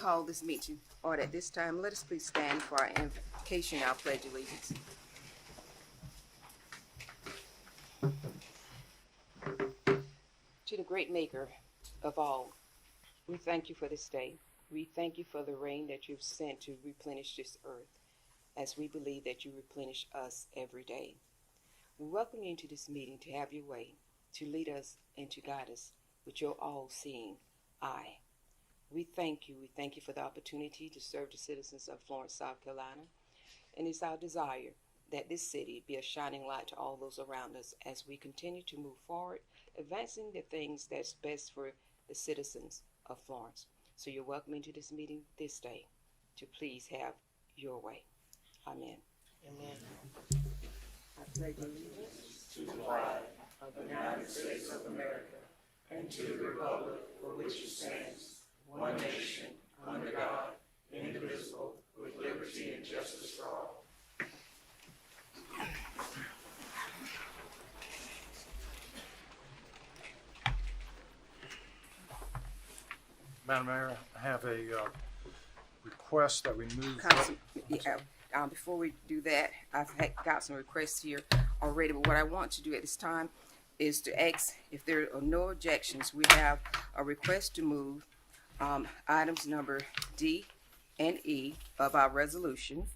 call this meeting order at this time. Let us please stand for our invocation, our pledge of allegiance. To the great maker of all, we thank you for this day. We thank you for the rain that you've sent to replenish this earth, as we believe that you replenish us every day. We welcome you into this meeting to have your way, to lead us and to guide us with your all-seeing eye. We thank you. We thank you for the opportunity to serve the citizens of Florence, South Carolina. And it's our desire that this city be a shining light to all those around us as we continue to move forward, advancing the things that's best for the citizens of Florence. So you're welcome into this meeting this day to please have your way. Amen. Amen. I pledge allegiance to the flag of the United States of America and to the republic for which it stands, one nation, under God, indivisible, with liberty and justice for all. Madam Mayor, I have a request that we move. Before we do that, got some requests here already, but what I want to do at this time is to ask if there are no objections. We have a request to move items number D and E of our resolution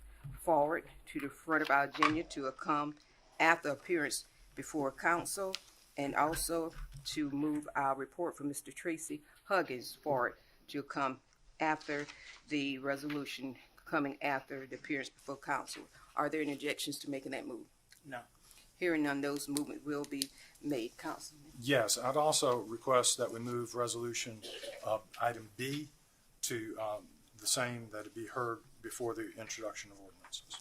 forward to the front of our agenda to come after appearance before council, and also to move our report from Mr. Tracy Huggins forward to come after the resolution coming after the appearance before council. Are there any objections to making that move? No. Hearing none, those movements will be made. Councilman? Yes, I'd also request that we move resolution item B to the same, that it be heard before the introduction of ordinances.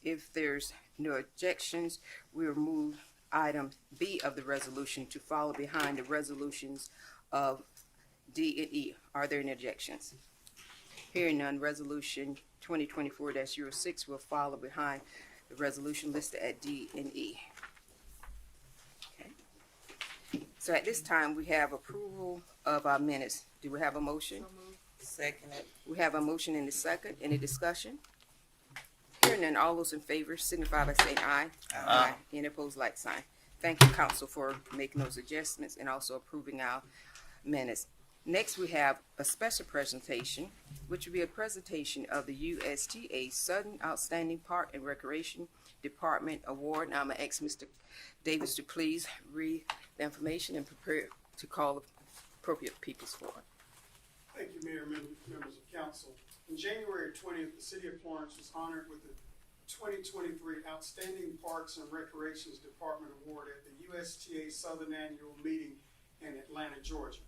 If there's no objections, we'll move item B of the resolution to follow behind the resolutions of D and E. Are there any objections? Hearing none, resolution 2024-06 will follow behind the resolution listed at D and E. Okay. So at this time, we have approval of our minutes. Do we have a motion? Second it. We have a motion and a second. Any discussion? Hearing none, all those in favor signify by saying aye. Aye. Any opposed, like sign. Thank you, council, for making those adjustments and also approving our minutes. Next, we have a special presentation, which will be a presentation of the USTA Southern Outstanding Park and Recreation Department Award. Now I'm going to ask Mr. Davis to please read the information and prepare to call the appropriate peoples for it. Thank you, Mayor, members of council. On January 20th, the city of Florence was honored with the 2023 Outstanding Parks and Recreations Department Award at the USTA Southern Annual Meeting in Atlanta, Georgia.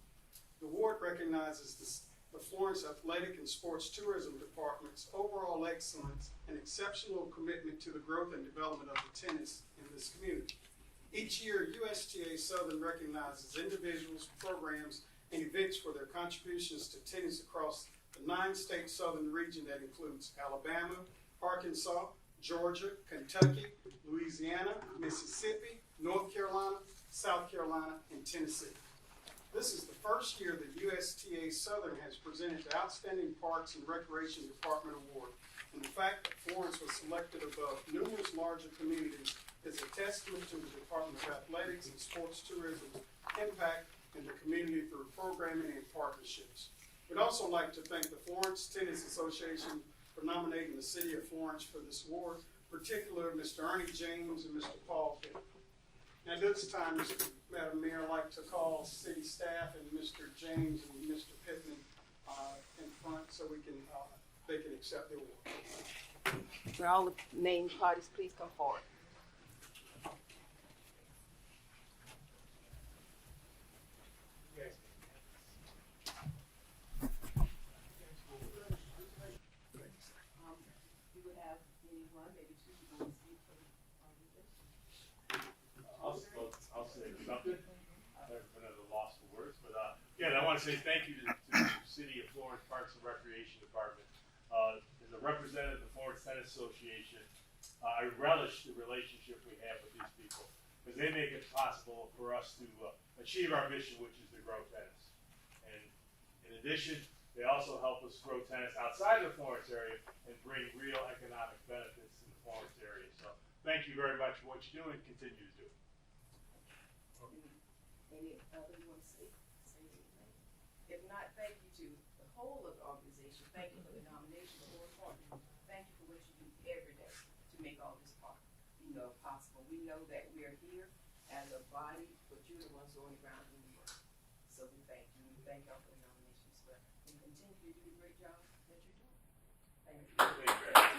The award recognizes the Florence Athletic and Sports Tourism Department's overall excellence and exceptional commitment to the growth and development of the tennis in this community. Each year, USTA Southern recognizes individuals, programs, and events for their contributions to tennis across the 9-state southern region that includes Alabama, Arkansas, Georgia, Kentucky, Louisiana, Mississippi, North Carolina, South Carolina, and Tennessee. This is the first year that USTA Southern has presented the Outstanding Parks and Recreation Department Award, and the fact that Florence was selected above numerous larger communities is a testament to the Department of Athletics and Sports Tourism's impact in the community through programming and partnerships. We'd also like to thank the Florence Tennis Association for nominating the city of Florence for this award, particularly Mr. Ernie James and Mr. Paul Pitt. Now, this time, Madam Mayor, I'd like to call city staff and Mr. James and Mr. Pittman in front so they can accept the award. Will all the named parties please come forward? I'll say something. I've been at a loss for words, but again, I want to say thank you to the City of Florence Parks and Recreation Department. As a representative of the Florence Tennis Association, I relish the relationship we have with these people because they make it possible for us to achieve our mission, which is to grow tennis. And in addition, They also help us grow tennis outside of the Florence area and bring real economic benefits to the Florence area. So thank you very much for what you do and continue to do. Any other you want to say anything? If not, thank you to the whole of the organization. Thank you for the nomination, but more importantly, thank you for what you do every day to make all this possible. We know that we are here as a body, but you're the ones on the ground doing the work. So we thank you. We thank y'all for the nomination as well. And continue to do the great job that you're doing. Thank you. Thank you very much.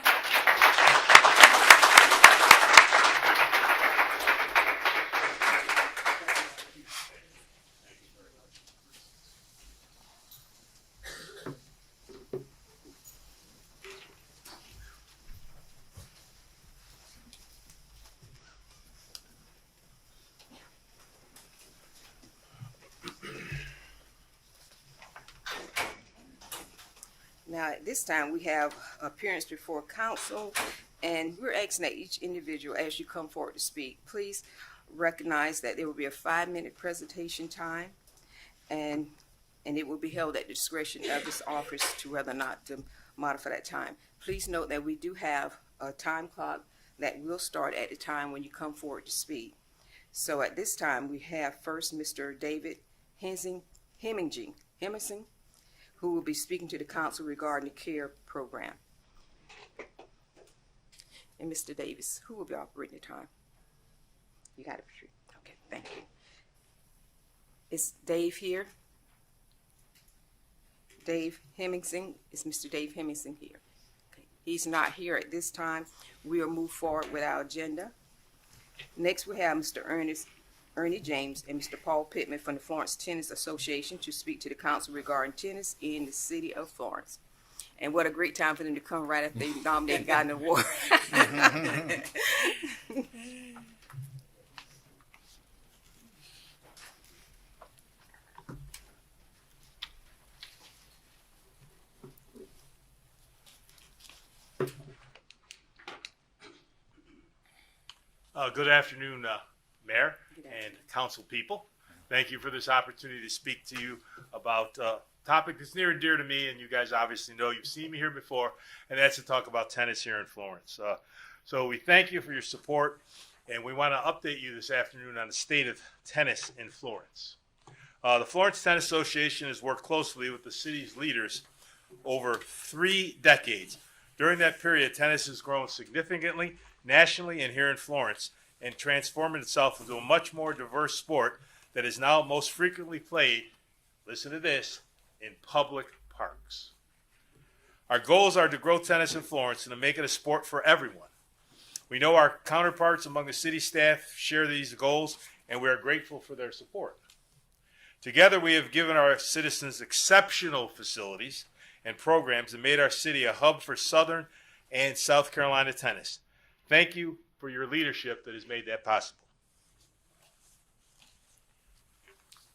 Now, at this time, we have appearance before council, and we're asking that each individual, as you come forward to speak, please recognize that there will be a 5-minute presentation time, and it will be held at the discretion of this office to whether or not to modify that time. Please note that we do have a time clock that will start at the time when you come forward to speak. So at this time, we have first Mr. David Hemmingsen, who will be speaking to the council regarding the CARE program. And Mr. Davis, who will be operating the time? You got it, Patricia. Okay, thank you. Is Dave here? Dave Hemmingsen, is Mr. Dave Hemmingsen here? Okay. He's not here at this time. We'll move forward with our agenda. Next, we have Mr. Ernie James and Mr. Paul Pittman from the Florence Tennis Association to speak to the council regarding tennis in the city of Florence. And what a great time for them to come right after they nominated and got an award. Good afternoon, Mayor and council people. Thank you for this opportunity to speak to you about a topic that's near and dear to me, and you guys obviously know, you've seen me here before, and that's to talk about tennis here in Florence. So we thank you for your support, and we want to update you this afternoon on the state of tennis in Florence. The Florence Tennis Association has worked closely with the city's leaders over 3 decades. During that period, tennis has grown significantly nationally and here in Florence, and transforming itself into a much more diverse sport that is now most frequently played, listen to this, in public parks. Our goals are to grow tennis in Florence and to make it a sport for everyone. We know our counterparts among the city staff share these goals, and we are grateful for their support. Together, we have given our citizens exceptional facilities and programs and made our city a hub for Southern and South Carolina tennis. Thank you for your leadership that has made that possible.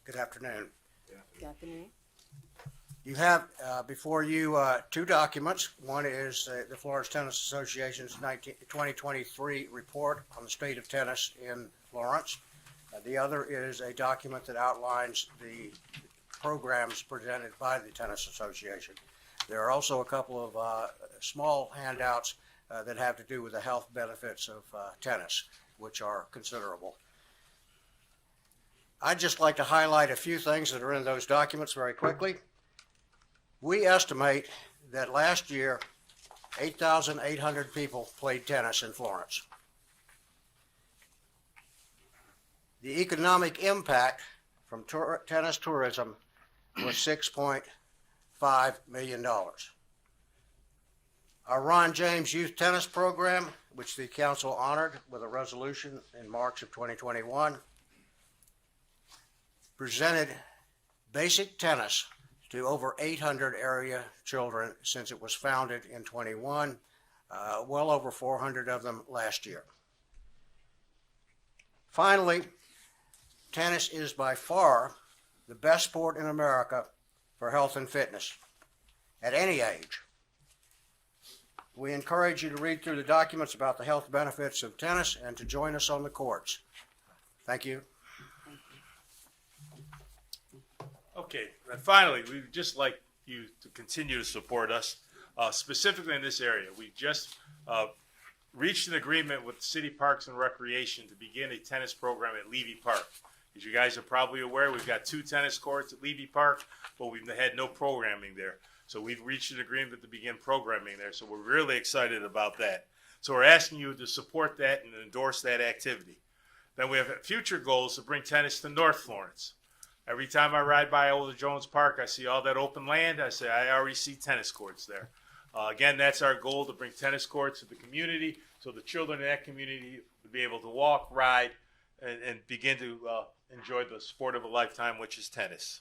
Good afternoon. Good afternoon. You have before you 2 documents. One is the Florence Tennis Association's 2023 report on the state of tennis in Florence. The other is a document that outlines the programs presented by the Tennis Association. There are also a couple of small handouts that have to do with the health benefits of tennis, which are considerable. I'd just like to highlight a few things that are in those documents very quickly. We estimate that last year, 8,800 people played tennis in Florence. The economic impact from tennis tourism was $6.5 million. Our Ron James Youth Tennis Program, which the council honored with a resolution in March of 2021, presented basic tennis to over 800 area children since it was founded in 21, well over 400 of them last year. Finally, tennis is by far the best sport in America for health and fitness at any age. We encourage you to read through the documents about the health benefits of tennis and to join us on the courts. Thank you. Okay, and finally, we'd just like you to continue to support us, specifically in this area. We just reached an agreement with City Parks and Recreation to begin a tennis program at Levy Park. As you guys are probably aware, we've got 2 tennis courts at Levy Park, but we've had no programming there. So we've reached an agreement to begin programming there. So we're really excited about that. So we're asking you to support that and endorse that activity. Then we have future goals to bring tennis to North Florence. Every time I ride by Old Jones Park, I see all that open land. I say, I already see tennis courts there. Again, that's our goal, to bring tennis courts to the community so the children in that community would be able to walk, ride, and begin to enjoy the sport of a lifetime, which is tennis.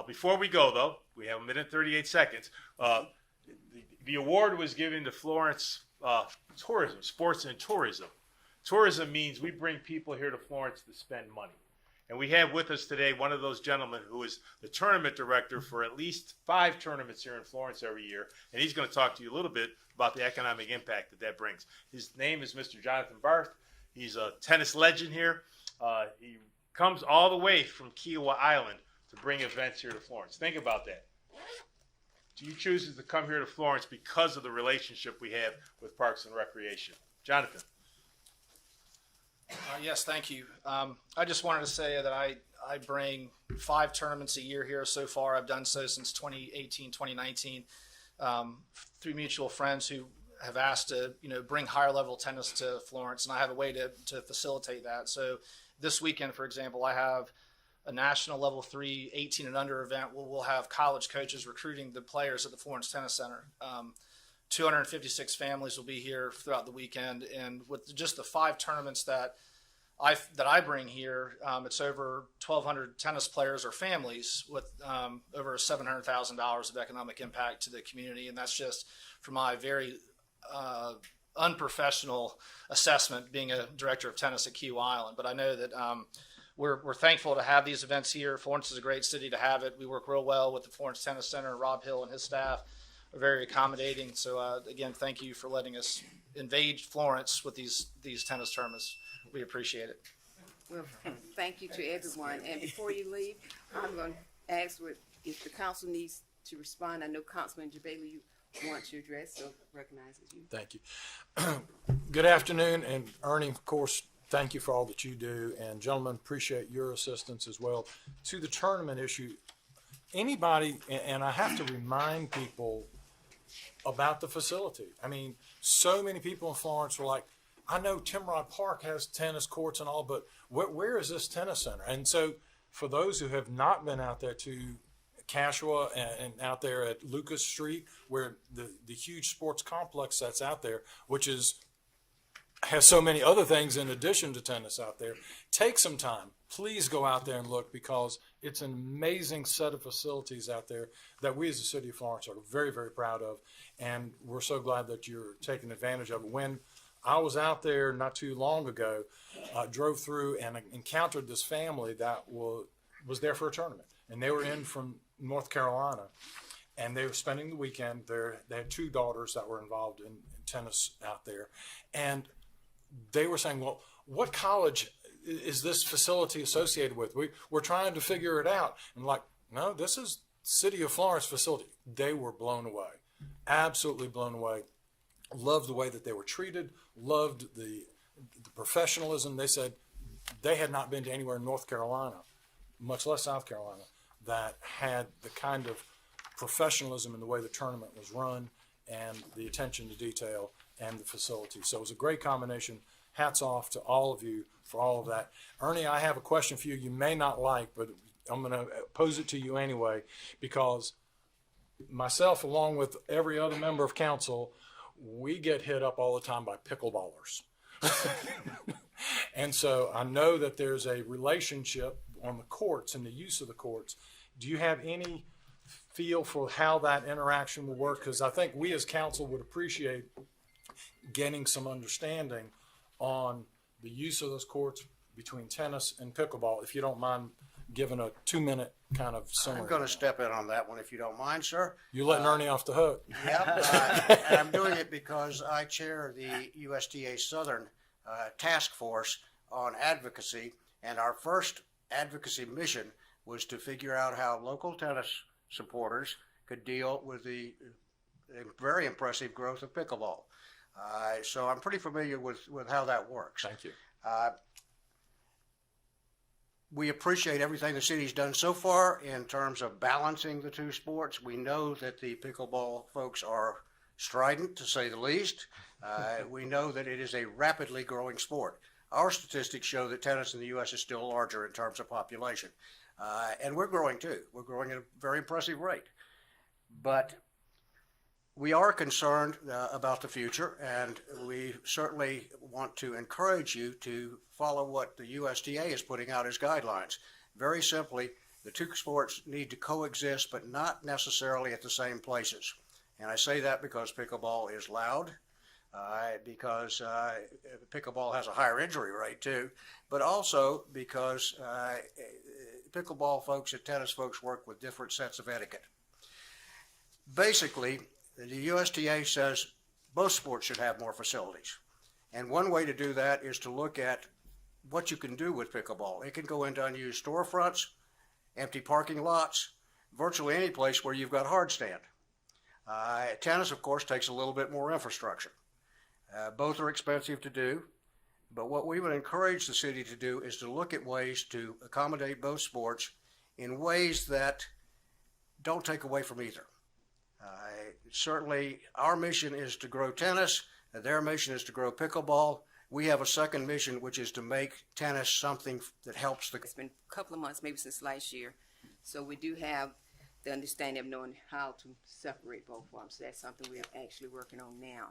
Before we go, though, we have 1 minute and 38 seconds. The award was given to Florence Tourism, Sports and Tourism. Tourism means we bring people here to Florence to spend money. And we have with us today one of those gentlemen who is the tournament director for at least 5 tournaments here in Florence every year. And he's going to talk to you a little bit about the economic impact that brings. His name is Mr. Jonathan Barth. He's a tennis legend here. He comes all the way from Kiowa Island to bring events here to Florence. Think about that. He chooses to come here to Florence because of the relationship we have with Parks and Recreation. Jonathan. Yes, thank you. I just wanted to say that I bring 5 tournaments a year here so far. I've done so since 2018, 2019, through mutual friends who have asked to bring higher level tennis to Florence, and I have a way to facilitate that. So this weekend, for example, I have a national level 3 18 and under event where we'll have college coaches recruiting the players at the Florence Tennis Center. 256 families will be here throughout the weekend, and with just the 5 tournaments that I bring here, it's over 1,200 tennis players or families with over $700,000 of economic impact to the community, and that's just for my very unprofessional assessment, being a director of tennis at Kiowa Island. But I know that we're thankful to have these events here. Florence is a great city to have it. We work real well with the Florence Tennis Center. Rob Hill and his staff are very accommodating. So again, thank you for letting us invade Florence with these tennis tournaments. We appreciate it. Well, thank you to everyone. And before you leave, I'm going to ask if the council needs to respond. I know Councilman Jabali, you want to address, so recognizes you. Thank you. Good afternoon, and Ernie, of course, thank you for all that you do. And gentlemen, appreciate your assistance as well. To the tournament issue, anybody, and I have to remind people about the facility. I mean, so many people in Florence were like, I know Timrod Park has tennis courts and all, but where is this tennis center? And so for those who have not been out there to Cashua and out there at Lucas Street, where the huge sports complex that's out there, which has so many other things in addition to tennis out there, take some time. Please go out there and look, because it's an amazing set of facilities out there that we as the city of Florence are very, very proud of. And we're so glad that you're taking advantage of it. When I was out there not too long ago, drove through and encountered this family that was there for a tournament. And they were in from North Carolina, and they were spending the weekend there. They had 2 daughters that were involved in tennis out there. And they were saying, well, what college is this facility associated with? We're trying to figure it out. And like, no, this is City of Florence facility. They were blown away, absolutely blown away. Loved the way that they were treated, loved the professionalism. They said they had not been to anywhere in North Carolina, much less South Carolina, that had the kind of professionalism in the way the tournament was run and the attention to detail and the facility. So it was a great combination. Hats off to all of you for all of that. Ernie, I have a question for you you may not like, but I'm going to pose it to you anyway, because myself, along with every other member of council, we get hit up all the time by pickleballers. And so I know that there's a relationship on the courts and the use of the courts. Do you have any feel for how that interaction will work? Because I think we as council would appreciate getting some understanding on the use of those courts between tennis and pickleball, if you don't mind giving a 2-minute kind of summary. I'm going to step in on that one, if you don't mind, sir. You're letting Ernie off the hook. Yep, and I'm doing it because I chair the USTA Southern Task Force on Advocacy, and our first advocacy mission was to figure out how local tennis supporters could deal with the very impressive growth of pickleball. So I'm pretty familiar with how that works. Thank you. We appreciate everything the city's done so far in terms of balancing the two sports. We know that the pickleball folks are strident, to say the least. We know that it is a rapidly growing sport. Our statistics show that tennis in the U.S. is still larger in terms of population. And we're growing too. We're growing at a very impressive rate. But we are concerned about the future, and we certainly want to encourage you to follow what the USTA is putting out as guidelines. Very simply, the two sports need to coexist, but not necessarily at the same places. And I say that because pickleball is loud, because pickleball has a higher injury rate too, but also because pickleball folks and tennis folks work with different sets of etiquette. Basically, the USTA says both sports should have more facilities. And one way to do that is to look at what you can do with pickleball. It can go into unused storefronts, empty parking lots, virtually any place where you've got hard stand. Tennis, of course, takes a little bit more infrastructure. Both are expensive to do, but what we would encourage the city to do is to look at ways to accommodate both sports in ways that don't take away from either. Certainly, our mission is to grow tennis, and their mission is to grow pickleball. We have a second mission, which is to make tennis something that helps the... It's been a couple of months, maybe since last year, so we do have the understanding of knowing how to separate both of them. So that's something we're actually working on now.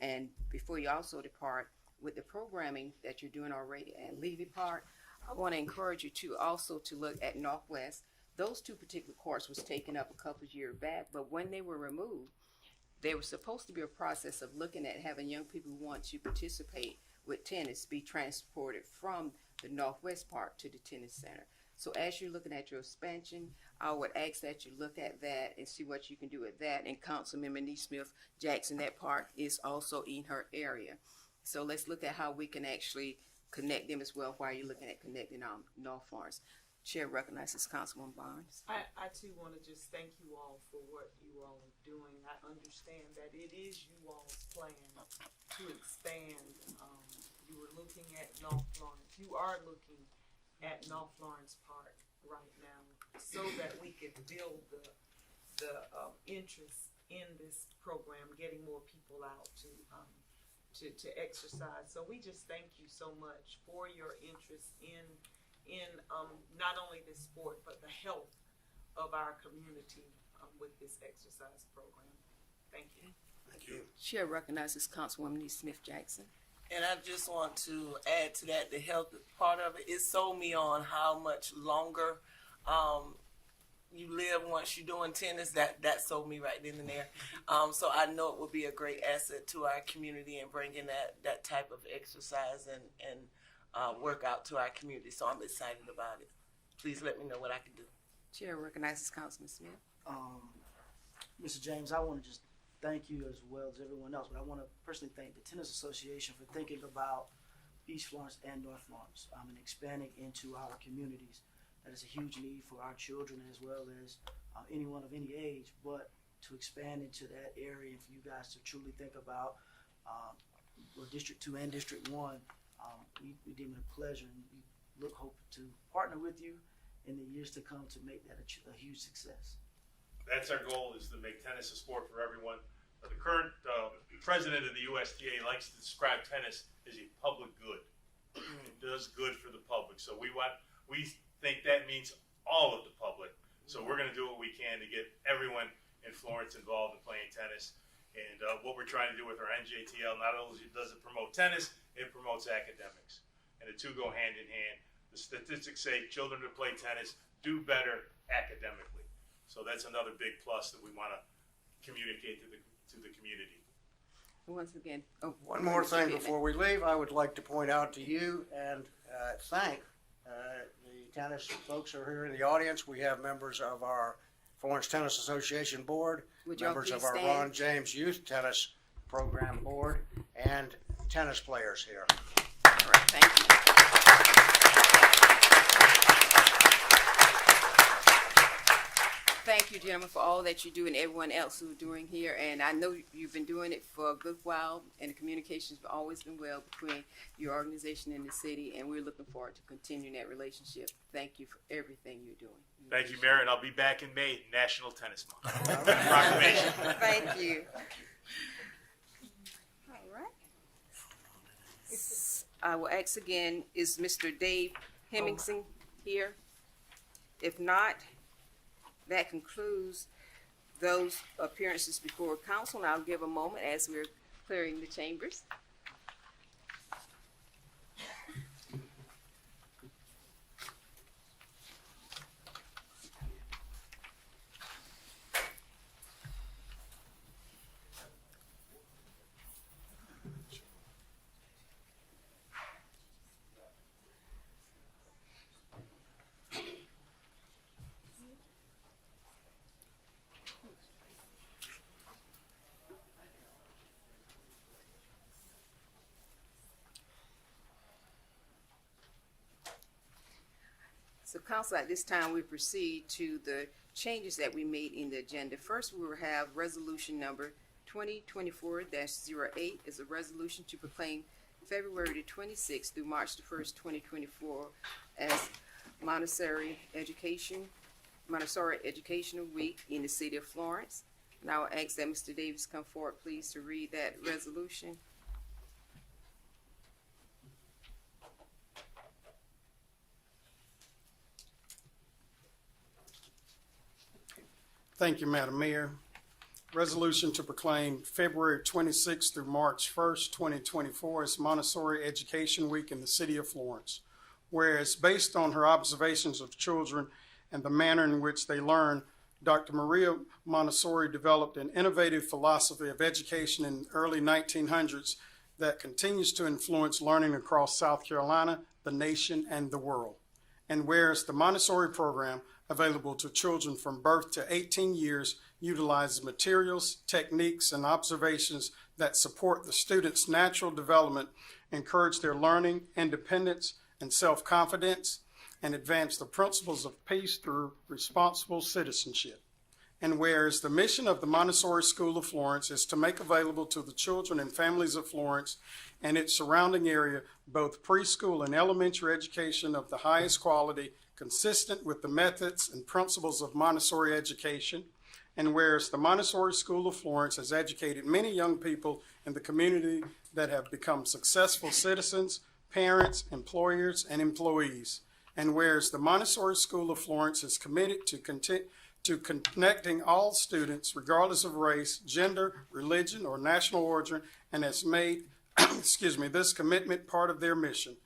And before you also depart, with the programming that you're doing already at Levy Park, I want to encourage you to also to look at Northwest. Those two particular courts was taken up a couple of years back, but when they were removed, there was supposed to be a process of looking at having young people who want to participate with tennis be transported from the Northwest Park to the tennis center. So as you're looking at your expansion, I would ask that you look at that and see what you can do with that. And Councilmember Neesmith Jackson, that park is also in her area. So let's look at how we can actually connect them as well while you're looking at connecting North Florence. Chair recognizes Councilwoman Barnes. I too want to just thank you all for what you all are doing. I understand that it is you all's plan to expand. You were looking at North Florence. You are looking at North Florence Park right now so that we can build the interest in this program, getting more people out to exercise. So we just thank you so much for your interest in not only this sport, but the health of our community with this exercise program. Thank you. Thank you. Chair recognizes Councilwoman Neesmith Jackson. And I just want to add to that, the health part of it sold me on how much longer you live once you're doing tennis. That sold me right then and there. So I know it will be a great asset to our community and bringing that type of exercise and workout to our community. So I'm excited about it. Please let me know what I can do. Chair recognizes Councilman Smith. Mr. James, I want to just thank you as well as everyone else, but I want to personally thank the Tennis Association for thinking about East Florence and North Florence and expanding into our communities. That is a huge need for our children as well as anyone of any age, but to expand into that area and for you guys to truly think about District 2 and District 1, we deem it a pleasure, and we hope to partner with you in the years to come to make that a huge success. That's our goal, is to make tennis a sport for everyone. The current president of the USTA likes to describe tennis as a public good. It does good for the public. So we think that means all of the public. So we're going to do what we can to get everyone in Florence involved in playing tennis. And what we're trying to do with our NJTL, not only does it promote tennis, it promotes academics. And the two go hand in hand. The statistics say children who play tennis do better academically. So that's another big plus that we want to communicate to the community. Once again, One more thing before we leave, I would like to point out to you and thank the tennis folks who are here in the audience. We have members of our Florence Tennis Association Board, members of our Ron James Youth Tennis Program Board, and tennis players here. All right, thank you. Thank you, gentlemen, for all that you do and everyone else who's doing here. And I know you've been doing it for a good while, and the communication's always been well between your organization and the city, and we're looking forward to continuing that relationship. Thank you for everything you're doing. Thank you, Mayor, and I'll be back in May, National Tennis Month. Proclamation. Thank you. All right. I will ask again, is Mr. Dave Hemmingson here? If not, that concludes those appearances before council, and I'll give a moment as we're clearing the chambers. So council, at this time, we proceed to the changes that we made in the agenda. First, we will have resolution number 2024-08 is a resolution to proclaim February the 26th through March the 1st, 2024 as Montessori Educational Week in the city of Florence. And I will ask that Mr. Davis come forward, please, to read that resolution. Thank you, Madam Mayor. Resolution to proclaim February 26th through March 1st, 2024 as Montessori Education Week in the city of Florence. Whereas based on her observations of children and the manner in which they learn, Dr. Maria Montessori developed an innovative philosophy of education in the early 1900s that continues to influence learning across South Carolina, the nation, and the world. And whereas the Montessori program, available to children from birth to 18 years, utilizes materials, techniques, and observations that support the students' natural development, encourage their learning, independence, and self-confidence, and advance the principles of peace through responsible citizenship. And whereas the mission of the Montessori School of Florence is to make available to the children and families of Florence and its surrounding area both preschool and elementary education of the highest quality, consistent with the methods and principles of Montessori education. And whereas the Montessori School of Florence has educated many young people in the community that have become successful citizens, parents, employers, and employees. And whereas the Montessori School of Florence is committed to connecting all students, regardless of race, gender, religion, or national origin, and has made this commitment part of their mission.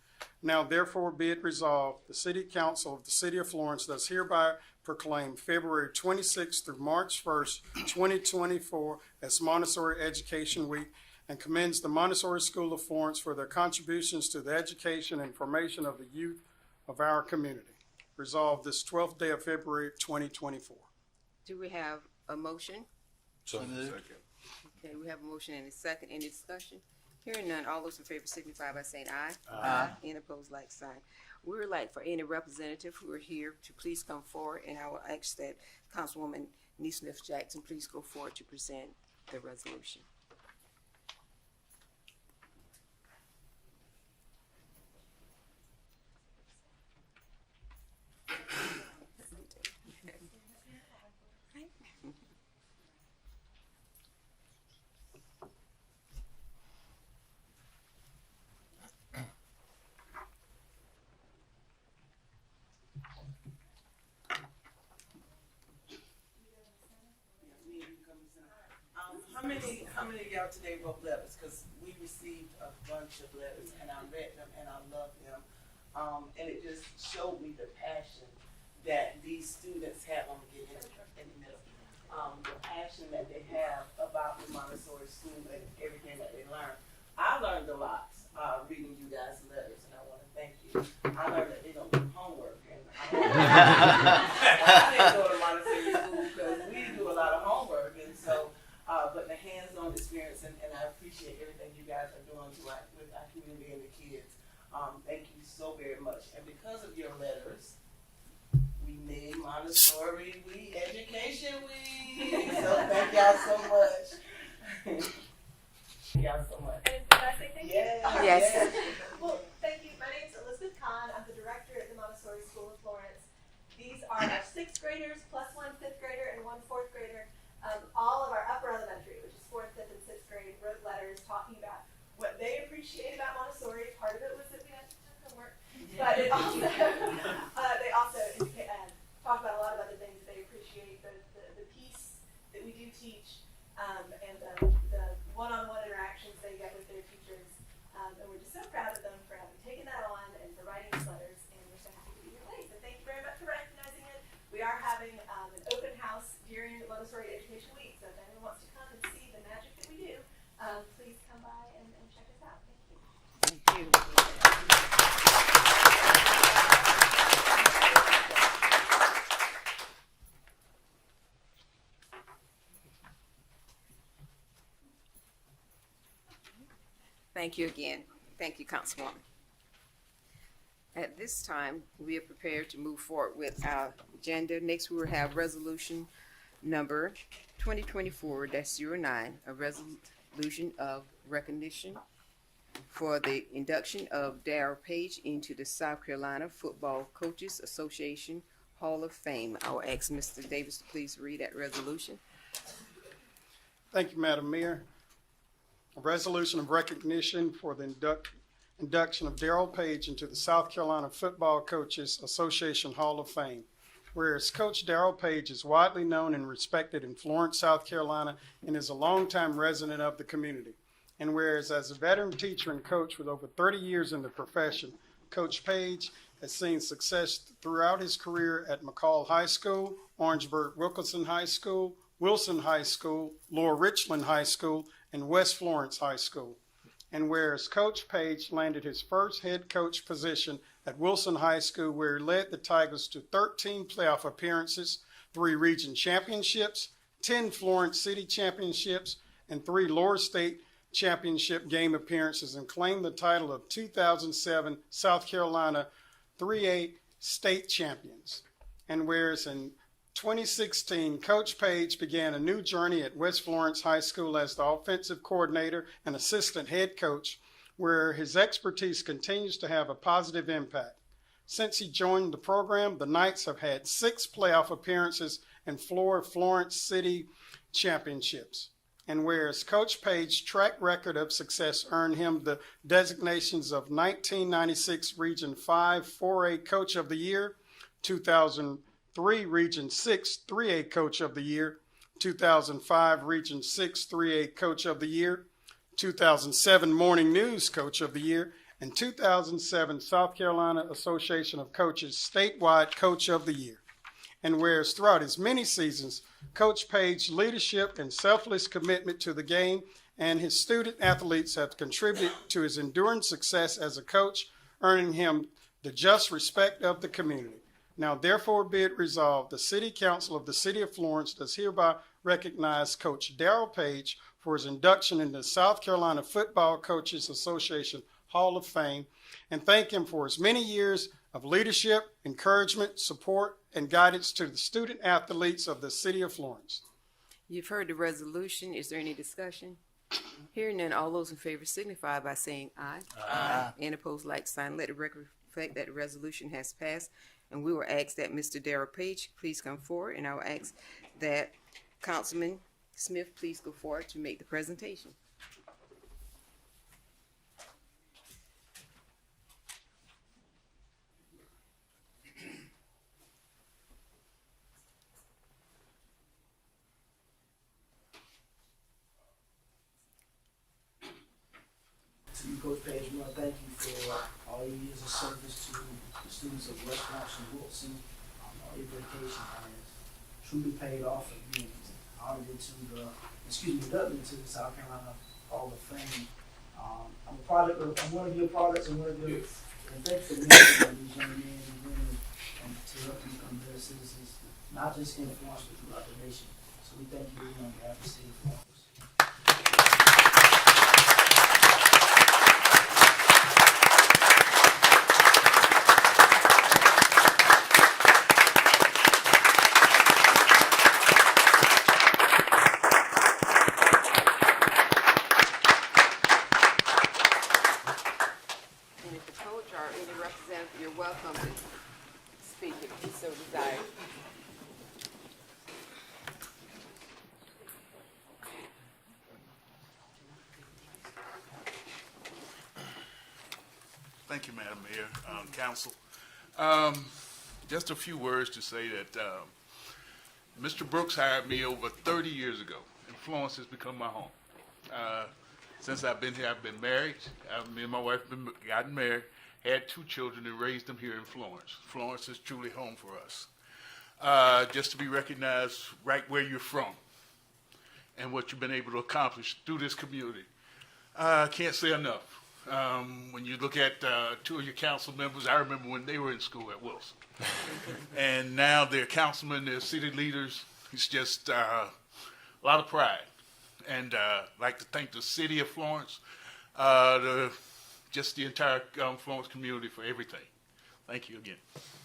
Now, therefore, be it resolved, the City Council of the City of Florence does hereby proclaim February 26th through March 1st, 2024 as Montessori Education Week and commends the Montessori School of Florence for their contributions to the education and formation of the youth of our community. Resolved this 12th day of February, 2024. Do we have a motion? So moved. Okay, we have a motion and a second. Any discussion? Hearing none, all those in favor signify by saying aye. Aye. Any opposed, like sign. We would like for any representative who are here to please come forward, and I will ask that Councilwoman Neesmith Jackson please go forward to present the resolution. How many of y'all today wrote letters? Because we received a bunch of letters, and I read them, and I love them. And it just showed me the passion that these students have. I'm gonna get in the middle. The passion that they have about the Montessori school and everything that they learn. I learned a lot reading you guys' letters, and I want to thank you. I learned that they don't do homework, and I didn't go to Montessori school because we do a lot of homework, and so. But the hands-on experience, and I appreciate everything you guys are doing with our community and the kids. Thank you so very much. And because of your letters, we evening, Montessori Week, Education Week. So thank y'all so much. Thank y'all so much. And did I say thank you? Yeah. Yes. Well, thank you. My name's Elizabeth Kahn. I'm the director at the Montessori School of Florence. These are our 6th graders, plus 1 5th grader and 1 4th grader. All of our upper elementary, which is 4th, 5th, and 6th grade, wrote letters talking about what they appreciate about Montessori. Part of it was that we had to do homework, but it also they also talk about a lot of other things that they appreciate, the piece that we do teach, and the one-on-one interactions they get with their teachers. And we're just so proud of them for having taken that on and for writing these letters, and we're so happy to be here today. So thank you very much for recognizing it. We are having an open house during Montessori Education Week, so if anyone wants to come and see the magic that we do, please come by and check us out. Thank you. Thank you. Thank you again. Thank you, Councilwoman. At this time, we are prepared to move forward with our agenda. Next, we will have resolution number 2024-09, a resolution of recognition for the induction of Darrell Page into the South Carolina Football Coaches Association Hall of Fame. I will ask Mr. Davis to please read that resolution. Thank you, Madam Mayor. A resolution of recognition for the induction of Darrell Page into the South Carolina Football Coaches Association Hall of Fame. Whereas Coach Darrell Page is widely known and respected in Florence, South Carolina, and is a longtime resident of the community. And whereas as a veteran teacher and coach with over 30 years in the profession, Coach Page has seen success throughout his career at McCall High School, Orangeburg Wilkinson High School, Wilson High School, Lower Richland High School, and West Florence High School. And whereas Coach Page landed his first head coach position at Wilson High School, where he led the Tigers to 13 playoff appearances, 3 region championships, 10 Florence City championships, and 3 lower state championship game appearances, and claimed the title of 2007 South Carolina 3A state champions. And whereas in 2016, Coach Page began a new journey at West Florence High School as the offensive coordinator and assistant head coach, where his expertise continues to have a positive impact. Since he joined the program, the Knights have had 6 playoff appearances and 4 Florence City championships. And whereas Coach Page's track record of success earned him the designations of 1996 Region 5 4A Coach of the Year, 2003 Region 6 3A Coach of the Year, 2005 Region 6 3A Coach of the Year, 2007 Morning News Coach of the Year, and 2007 South Carolina Association of Coaches Statewide Coach of the Year. And whereas throughout his many seasons, Coach Page's leadership and selfless commitment to the game and his student athletes have contributed to his enduring success as a coach, earning him the just respect of the community. Now, therefore, be it resolved, the City Council of the City of Florence does hereby recognize Coach Darrell Page for his induction into the South Carolina Football Coaches Association Hall of Fame and thank him for his many years of leadership, encouragement, support, and guidance to the student athletes of the City of Florence. You've heard the resolution. Is there any discussion? Hearing none, all those in favor signify by saying aye. Aye. Any opposed, like sign. Let the record reflect that the resolution has passed. And we will ask that Mr. Darrell Page please come forward, and I will ask that Councilman Smith please go forward to make the presentation. To you, Coach Page, we want to thank you for all your years of service to the students of West Florence and Wilson. All your dedication has truly paid off for being honored inducted into the South Carolina Hall of Fame. I'm a product of one of your products and one of your, and thanks for mentoring these young men and women and to help them become better citizens, not just in Florence, but throughout the nation. So we thank you on behalf of the city of Florence. Representative, you're welcome to speak if you so desire. Thank you, Madam Mayor, Council. Just a few words to say that Mr. Brooks hired me over 30 years ago, and Florence has become my home. Since I've been here, I've been married. Me and my wife have gotten married, had 2 children, and raised them here in Florence. Florence is truly home for us. Just to be recognized right where you're from and what you've been able to accomplish through this community. I can't say enough. When you look at 2 of your council members, I remember when they were in school at Wilson. And now they're councilmen, they're city leaders. It's just a lot of pride. And I'd like to thank the city of Florence, just the entire Florence community for everything. Thank you again.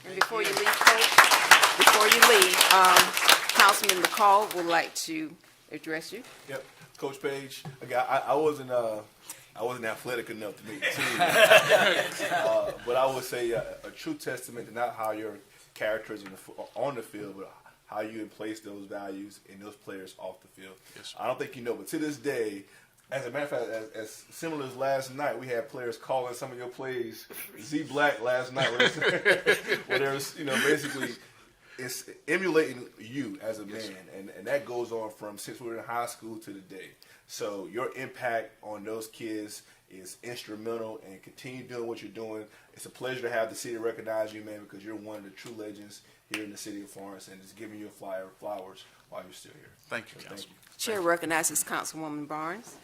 And before you leave, Coach, Councilman McCall would like to address you. Yep, Coach Page. I wasn't athletic enough to make the team, but I would say a true testament to not how your character is on the field, but how you place those values in those players off the field. Yes, I don't think you know, but to this day, as a matter of fact, as similar as last night, we had players calling some of your plays Z Black last night, where there's basically it's emulating you as a man, and that goes on from since we were in high school to today. So your impact on those kids is instrumental, and continue doing what you're doing. It's a pleasure to have the city recognize you, man, because you're one of the true legends here in the city of Florence, and it's giving you flowers while you're still here. Thank you, Councilman. Chair recognizes Councilwoman Barnes.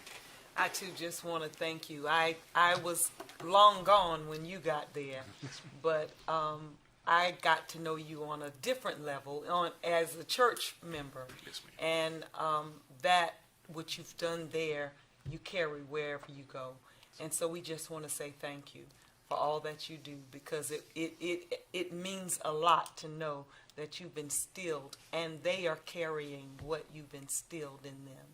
I too just want to thank you. I was long gone when you got there, but I got to know you on a different level as a church member. Yes, ma'am. And that what you've done there, you carry wherever you go. And so we just want to say thank you for all that you do, because it means a lot to know that you've instilled, and they are carrying what you've instilled in them.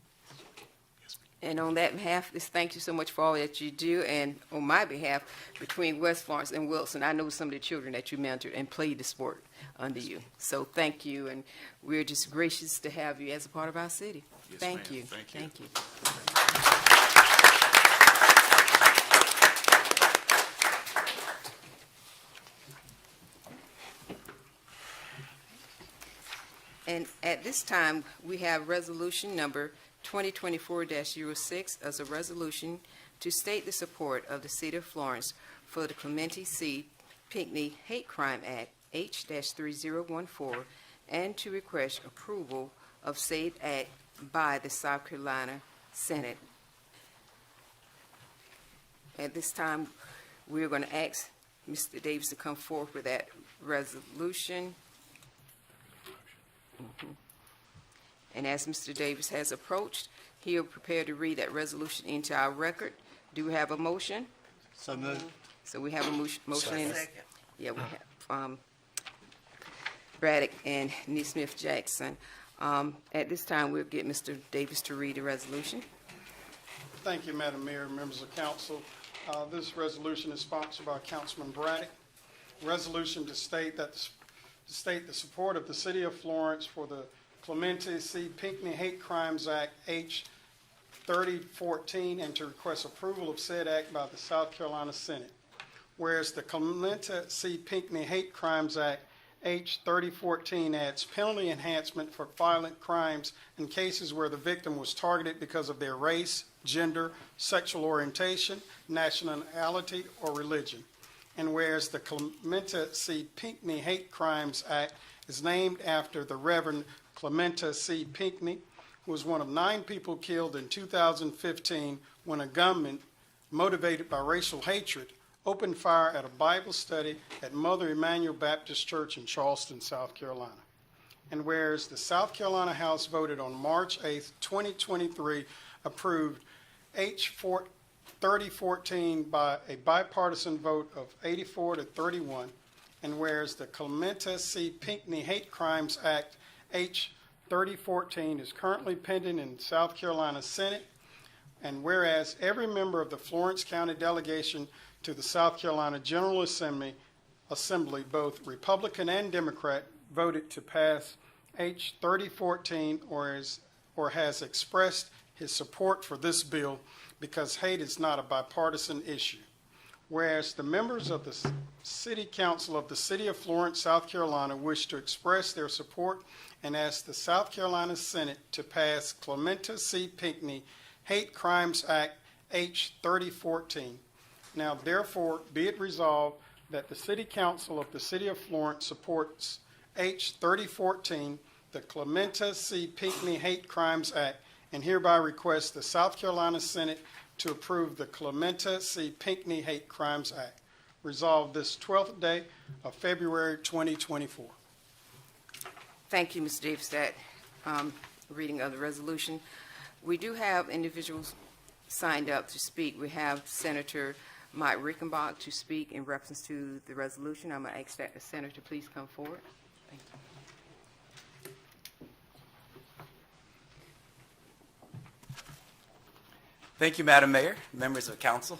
And on that behalf, thank you so much for all that you do. And on my behalf, between West Florence and Wilson, I know some of the children that you mentored and played the sport under you. So thank you, and we're just gracious to have you as a part of our city. Yes, Thank ma'am. you. Thank you. Thank you. And at this time, we have resolution number 2024-06 as a resolution to state the support of the City of Florence for the Clemente C. Pinckney Hate Crime Act H-3014, and to request approval of said act by the South Carolina Senate. At this time, we're going to ask Mr. Davis to come forth with that resolution. And as Mr. Davis has approached, he'll prepare to read that resolution into our record. Do we have a motion? So moved. So we have a motion. In, yeah, we have Braddock and Neesmith Jackson. At this time, we'll get Mr. Davis to read the resolution. Thank you, Madam Mayor, members of council. This resolution is sponsored by Councilman Braddock. Resolution to state the support of the City of Florence for the Clemente C. Pinckney Hate Crimes Act H-3014, and to request approval of said act by the South Carolina Senate. Whereas the Clemente C. Pinckney Hate Crimes Act H-3014 adds penalty enhancement for violent crimes in cases where the victim was targeted because of their race, gender, sexual orientation, nationality, or religion. And whereas the Clemente C. Pinckney Hate Crimes Act is named after the Reverend Clemente C. Pinckney, who was one of 9 people killed in 2015 when a gunman, motivated by racial hatred, opened fire at a Bible study at Mother Emanuel Baptist Church in Charleston, South Carolina. And whereas the South Carolina House voted on March 8, 2023, approved H-3014 by a bipartisan vote of 84 to 31, and whereas the Clemente C. Pinckney Hate Crimes Act H-3014 is currently pending in South Carolina Senate, and whereas every member of the Florence County delegation to the South Carolina General Assembly Assembly, both Republican and Democrat, voted to pass H. 3014 or has expressed his support for this bill because hate is not a bipartisan issue. Whereas the members of the City Council of the City of Florence, South Carolina, wish to express their support and ask the South Carolina Senate to pass Clementa C. Pinckney Hate Crimes Act H. 3014. Now, therefore, be it resolved that the City Council of the City of Florence supports H. 3014, the Clementa C. Pinckney Hate Crimes Act, and hereby requests the South Carolina Senate to approve the Clementa C. Pinckney Hate Crimes Act. Resolved this 12th day of February 2024. Thank you, Mr. Davis, that reading of the resolution. We do have individuals signed up to speak. We have Senator Mike Rickenbach to speak in reference to the resolution. I'm going to ask that the senator please come forward. Thank you. Thank you, Madam Mayor, members of council.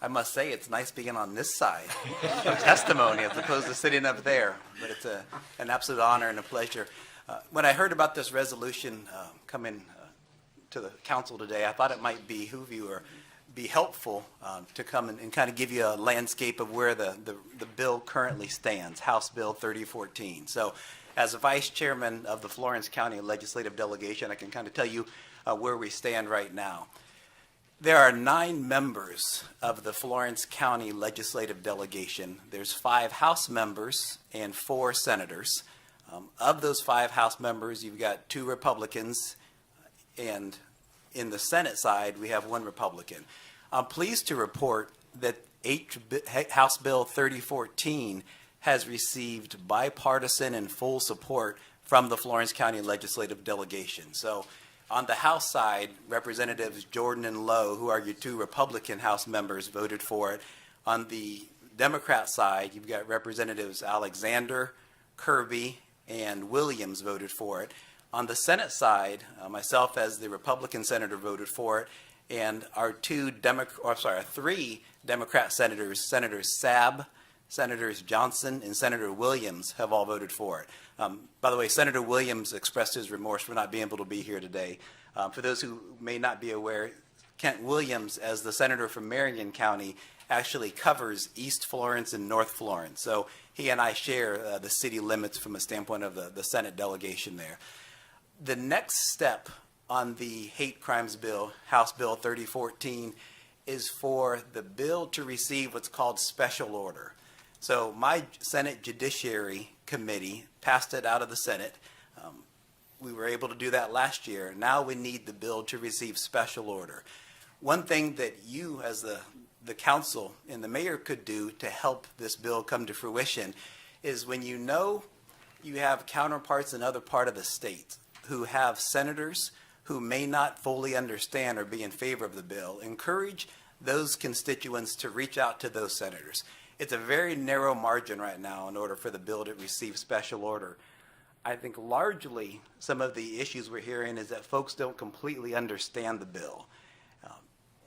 I must say it's nice being on this side of testimony as opposed to sitting up there, but it's an absolute honor and a pleasure. When I heard about this resolution coming to the council today, I thought it might behoove you or be helpful to come and kind of give you a landscape of where the bill currently stands, House Bill 3014. So as a vice chairman of the Florence County Legislative Delegation, I can kind of tell you where we stand right now. There are 9 members of the Florence County Legislative Delegation. There's 5 House members and 4 senators. Of those 5 House members, you've got 2 Republicans, and in the Senate side, we have 1 Republican. I'm pleased to report that House Bill 3014 has received bipartisan and full support from the Florence County Legislative Delegation. So on the House side, Representatives Jordan and Lowe, who are your 2 Republican House members, voted for it. On the Democrat side, you've got Representatives Alexander, Kirby, and Williams voted for it. On the Senate side, myself as the Republican senator voted for it, and our 3 Democrat senators, Senators Sabb, Senators Johnson, and Senator Williams have all voted for it. By the way, Senator Williams expressed his remorse for not being able to be here today. For those who may not be aware, Kent Williams, as the senator from Marion County, actually covers East Florence and North Florence. So he and I share the city limits from a standpoint of the Senate delegation there. The next step on the hate crimes bill, House Bill 3014, is for the bill to receive what's called special order. So my Senate Judiciary Committee passed it out of the Senate. We were able to do that last year. Now we need the bill to receive special order. One thing that you as the council and the mayor could do to help this bill come to fruition is when you know you have counterparts in other part of the state who have senators who may not fully understand or be in favor of the bill, encourage those constituents to reach out to those senators. It's a very narrow margin right now in order for the bill to receive special order. I think largely some of the issues we're hearing is that folks don't completely understand the bill.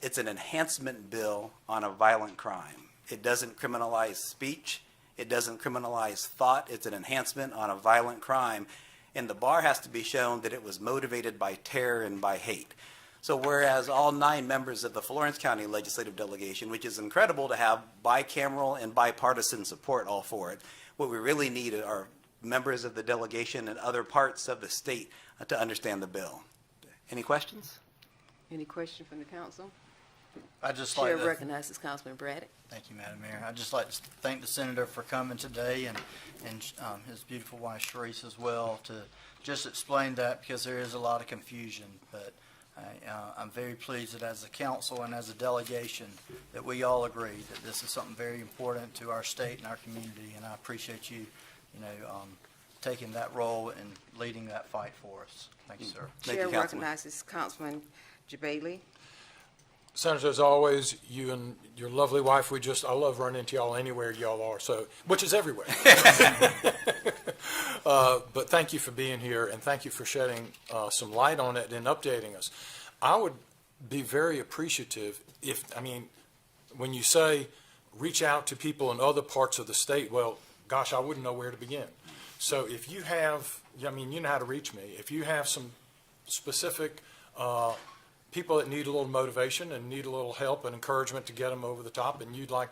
It's an enhancement bill on a violent crime. It doesn't criminalize speech. It doesn't criminalize thought. It's an enhancement on a violent crime. And the bar has to be shown that it was motivated by terror and by hate. So whereas all 9 members of the Florence County Legislative Delegation, which is incredible to have bicameral and bipartisan support all for it, what we really need are members of the delegation and other parts of the state to understand the bill. Any questions? Any question from the council? I'd just Chair like to recognizes Councilman Braddock. thank you, Madam Mayor. I'd just like to thank the senator for coming today and his beautiful wife, Sharice, as well, to just explain that because there is a lot of confusion. But I'm very pleased that as a council and as a delegation that we all agree that this is something very important to our state and our community, and I appreciate you, taking that role and leading that fight for us. Thank you, sir. Thank Chair you, Councilman. recognizes Councilman Jabali. Senator, as always, you and your lovely wife, I love running into y'all anywhere y'all are, so, which is everywhere. But thank you for being here, and thank you for shedding some light on it and updating us. I would be very appreciative when you say reach out to people in other parts of the state, well, gosh, I wouldn't know where to begin. So if you have, I mean, you know how to reach me. If you have some specific people that need a little motivation and need a little help and encouragement to get them over the top, and you'd like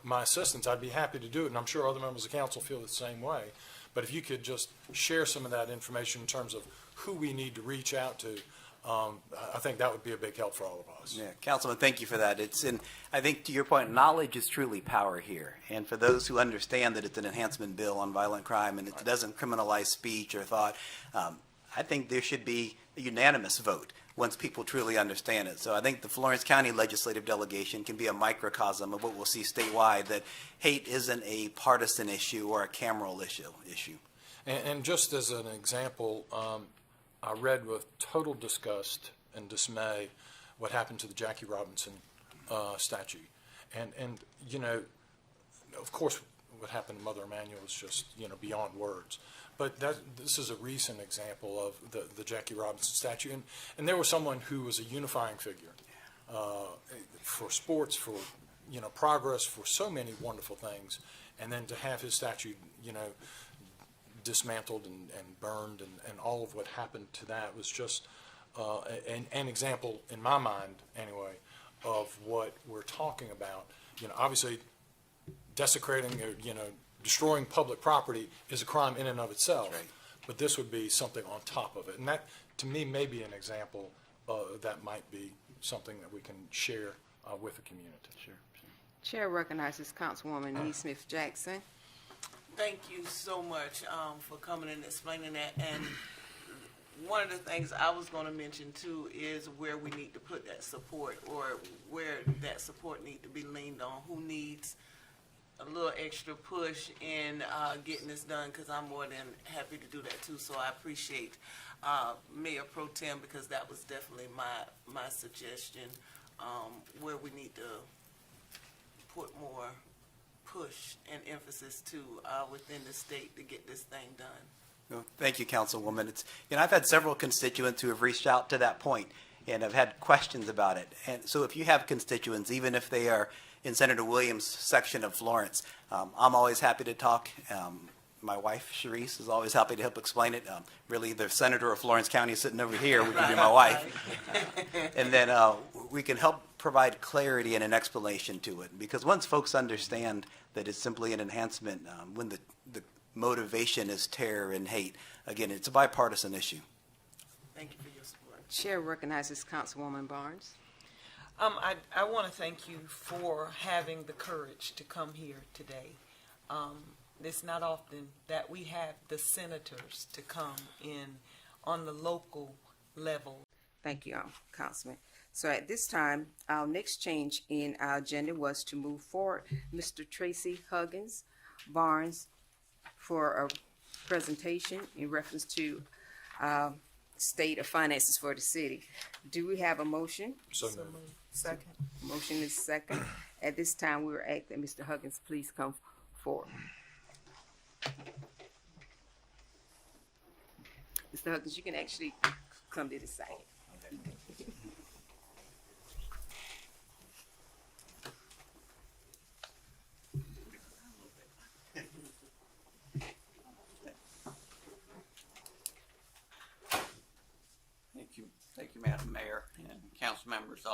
my assistance, I'd be happy to do it. And I'm sure other members of council feel the same way. But if you could just share some of that information in terms of who we need to reach out to, I think that would be a big help for all of us. Yeah, Councilman, thank you for that. I think to your point, knowledge is truly power here. And for those who understand that it's an enhancement bill on violent crime and it doesn't criminalize speech or thought, I think there should be a unanimous vote once people truly understand it. So I think the Florence County Legislative Delegation can be a microcosm of what we'll see statewide, that hate isn't a partisan issue or a cameral issue. And just as an example, I read with total disgust and dismay what happened to the Jackie Robinson statue. And you know, of course, what happened to Mother Emanuel is just, you know, beyond words. But this is a recent example of the Jackie Robinson statue. And there was someone who was a unifying figure for sports, for, you know, progress, for so many wonderful things. And then to have his statue, you know, dismantled and burned and all of what happened to that was just an example, in my mind anyway, of what we're talking about. You know, obviously desecrating or, you know, destroying public property is a crime in and of itself. Right. But this would be something on top of it. And that, to me, may be an example that might be something that we can share with the community. Sure. Chair recognizes Councilwoman Nee Smith Jackson. Thank you so much for coming and explaining that. And one of the things I was going to mention too is where we need to put that support, or where that support needs to be leaned on. Who needs a little extra push in getting this done? Because I'm more than happy to do that too. So I appreciate Mayor Pro Tem, because that was definitely my suggestion, where we need to put more push and emphasis to within the state to get this thing done. Well, thank you, Councilwoman. I've had several constituents who have reached out to that point and have had questions about it. And so if you have constituents, even if they are in Senator Williams' section of Florence, I'm always happy to talk. My wife, Sharice, is always happy to help explain it. Really, the senator of Florence County is sitting over here, which would be my wife. And then we can help provide clarity and an explanation to it. Because once folks understand that it's simply an enhancement, when the motivation is terror and hate, again, it's a bipartisan issue. Thank you for your support. Chair recognizes Councilwoman Barnes. I want to thank you for having the courage to come here today. It's not often that we have the senators to come in on the local level. Thank you, Councilman. So at this time, our next change in our agenda was to move forward Mr. Tracy Huggins Barnes for a presentation in reference to state of finances for the city. Do we have a motion? So moved. Second. Motion is second. At this time, we will ask that Mr. Huggins please come forward. Mr. Huggins, you can actually come to the side. Thank you, Madam Mayor and council members.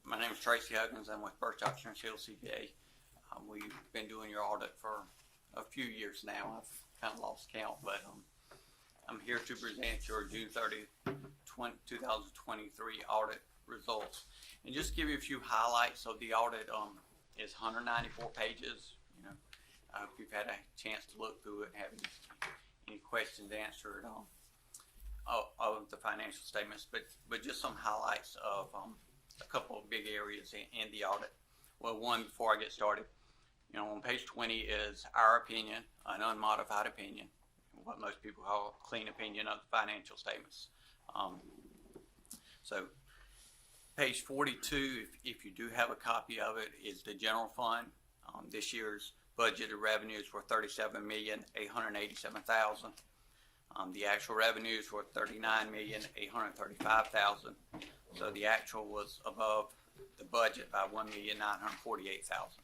My name is Tracy Huggins. I'm with Birch Oxford Shield CPA. We've been doing your audit for a few years now. I've kind of lost count, but I'm here to present your June 30, 2023 audit results. And just give you a few highlights of the audit. Is 194 pages. I hope you've had a chance to look through it and have any questions answered of the financial statements, but just some highlights of a couple of big areas in the audit. Well, one, before I get started, on page 20 is our opinion, an unmodified opinion, what most people call a clean opinion of the financial statements. So page 42, if you do have a copy of it, is the general fund. This year's budgeted revenues were $37,887,000. The actual revenues were $39,835,000. So the actual was above the budget by $1,948,000.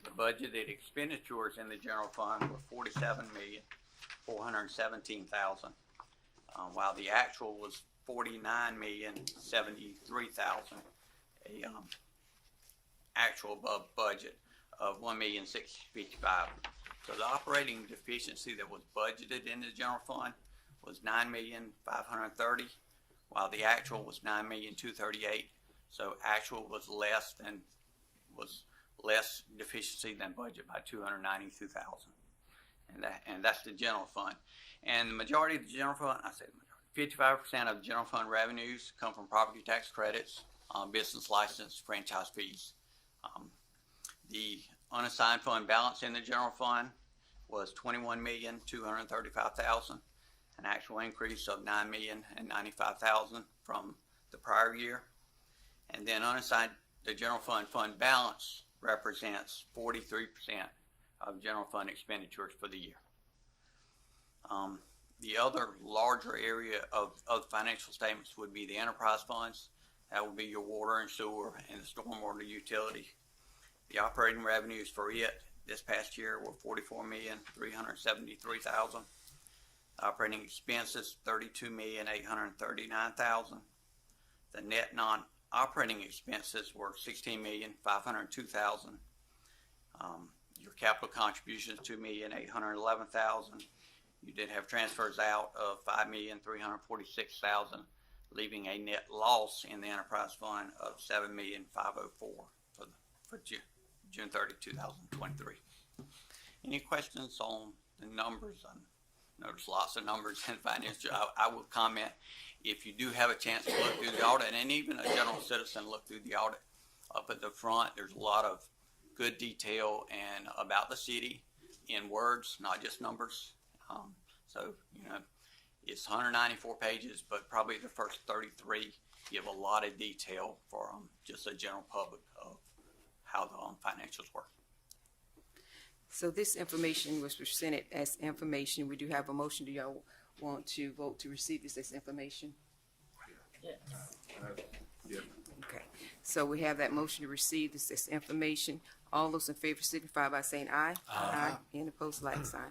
The budgeted expenditures in the general fund were $47,417,000, while the actual was $49,073,000, a actual above budget of $1,655,000. So the operating deficiency that was budgeted in the general fund was $9,530,000, while the actual was $9,238,000. So actual was less deficiency than budget by $292,000, and that's the general fund. And the majority of the general fund, I said 55% of the general fund revenues come from property tax credits, business license, franchise fees. The unassigned fund balance in the general fund was $21,235,000, an actual increase of $9,095,000 from the prior year. And then unassigned, the general fund balance represents 43% of general fund expenditures for the year. The other larger area of financial statements would be the enterprise funds. That would be your water and sewer and the stormwater utility. The operating revenues for it this past year were $44,373,000. Operating expenses $32,839,000. The net non-operating expenses were $16,502,000. Your capital contributions $2,811,000. You did have transfers out of $5,346,000, leaving a net loss in the enterprise fund of $7,504,000 for June 30, 2023. Any questions on the numbers? I noticed lots of numbers in finance. I will comment if you do have a chance to look through the audit, and even a general citizen look through the audit. Up at the front, there's a lot of good detail and about the city in words, not just numbers. So, it's 194 pages, but probably the first 33 give a lot of detail for just the general public of how the financials work. So this information was presented as information. We do have a motion. Do y'all want to vote to receive this as information? Yes. Okay. So we have that motion to receive this as information. All those in favor signify by saying aye. Aye. And opposed, like sign.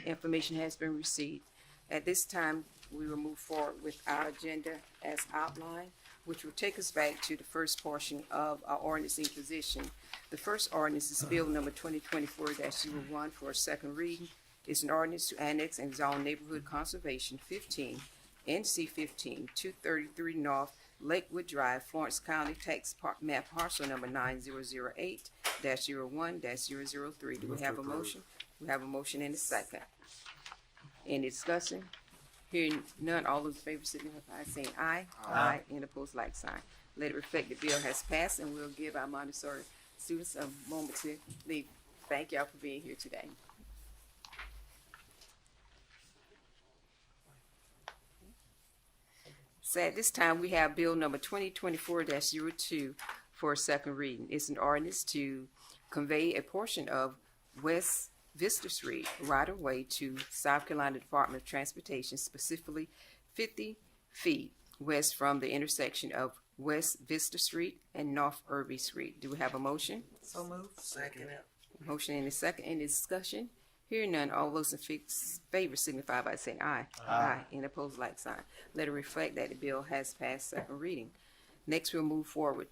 Information has been received. At this time, we will move forward with our agenda as outlined, which will take us back to the first portion of our ordinance position. The first ordinance is Bill number 2024-01 for a second reading. It's an ordinance to annex and zone neighborhood conservation 15, NC 15, 233 North Lakewood Drive, Florence County, tax map parcel number 9008-01-003. Do we have a motion? We have a motion and a second. Any discussion? Hearing none, all those in favor signify by saying aye. Aye. And opposed, like sign. Let it reflect the bill has passed, and we'll give our Montessori students a moment to leave. Thank y'all for being here today. So at this time, we have Bill number 2024-02 for a second reading. It's an ordinance to convey a portion of West Vista Street right-of-way to South Carolina Department of Transportation, specifically 50 feet west from the intersection of West Vista Street and North Irby Street. Do we have a motion? So moved. Second. Motion and a second. Any discussion? Hearing none, all those in favor signify by saying aye. Aye. And opposed, like sign. Let it reflect that the bill has passed second reading. Next, we'll move forward.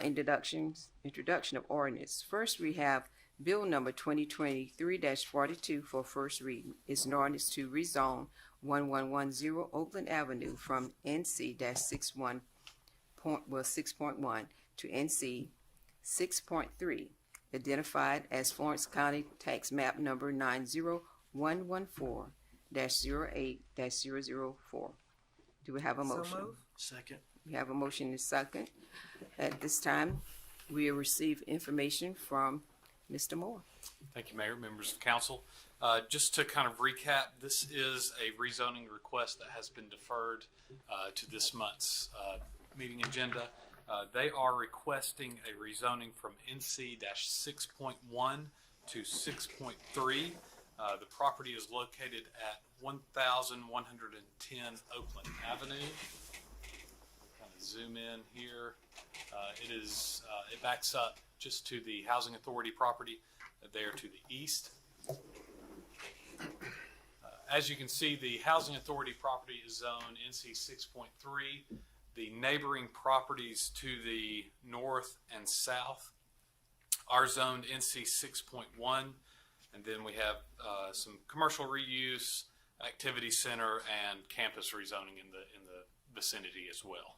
Introduction of ordinance. First, we have Bill number 2023-42 for first reading. It's an ordinance to rezone 1110 Oakland Avenue from NC-6.1 to NC 6.3, identified as Florence County Tax Map number 90114-08-004. Do we have a motion? So moved. Second. We have a motion and a second. At this time, we will receive information from Mr. Moore. Thank you, Mayor, members of council. Just to kind of recap, this is a rezoning request that has been deferred to this month's meeting agenda. They are requesting a rezoning from NC-6.1 to 6.3. The property is located at 1110 Oakland Avenue. Kind of zoom in here. It backs up just to the Housing Authority property there to the east. As you can see, the Housing Authority property is zoned NC 6.3. The neighboring properties to the north and south are zoned NC 6.1. And then we have some commercial reuse, activity center, and campus rezoning in the vicinity as well.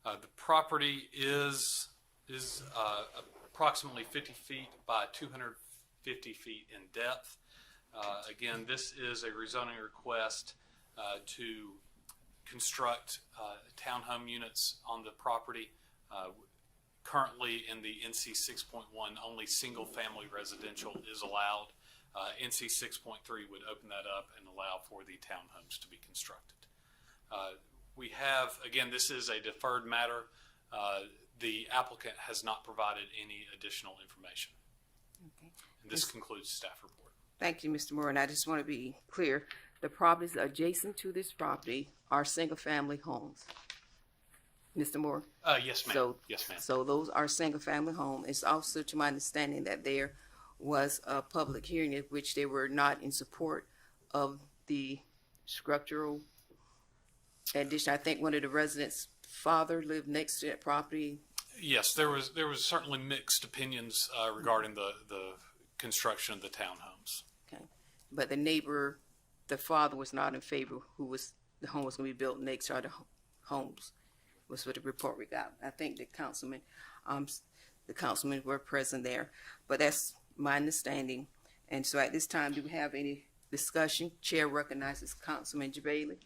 The property is approximately 50 feet by 250 feet in depth. Again, this is a rezoning request to construct townhome units on the property. Currently in the NC 6.1, only single-family residential is allowed. NC 6.3 would open that up and allow for the townhomes to be constructed. We have, again, this is a deferred matter. The applicant has not provided any additional information. Okay. And this concludes staff report. Thank you, Mr. Moore. And I just want to be clear, the properties adjacent to this property are single-family homes. Mr. Moore? Yes, ma'am. So, yes, ma'am. So those are single-family homes. It's also to my understanding that there was a public hearing at which they were not in support of the structural addition. I think one of the residents' father lived next to that property. Yes, there was certainly mixed opinions regarding the construction of the townhomes. Okay. But the neighbor, the father was not in favor the home was going to be built next to other homes, was what the report we got. I think the councilmen were present there, but that's my understanding. And so at this time, do we have any discussion? Chair recognizes Councilman Jabali.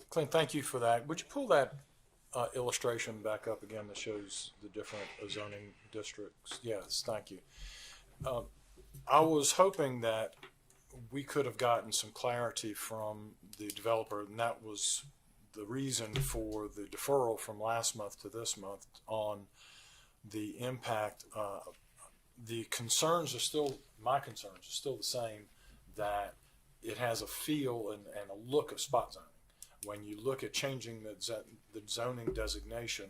Clint, thank you for that. Would you pull that illustration back up again that shows the different zoning districts? Yes, thank you. I was hoping that we could have gotten some clarity from the developer, and that was the reason for the deferral from last month to this month on the impact. The concerns are still, my concerns are still the same, that it has a feel and a look of spot zoning. When you look at changing the zoning designation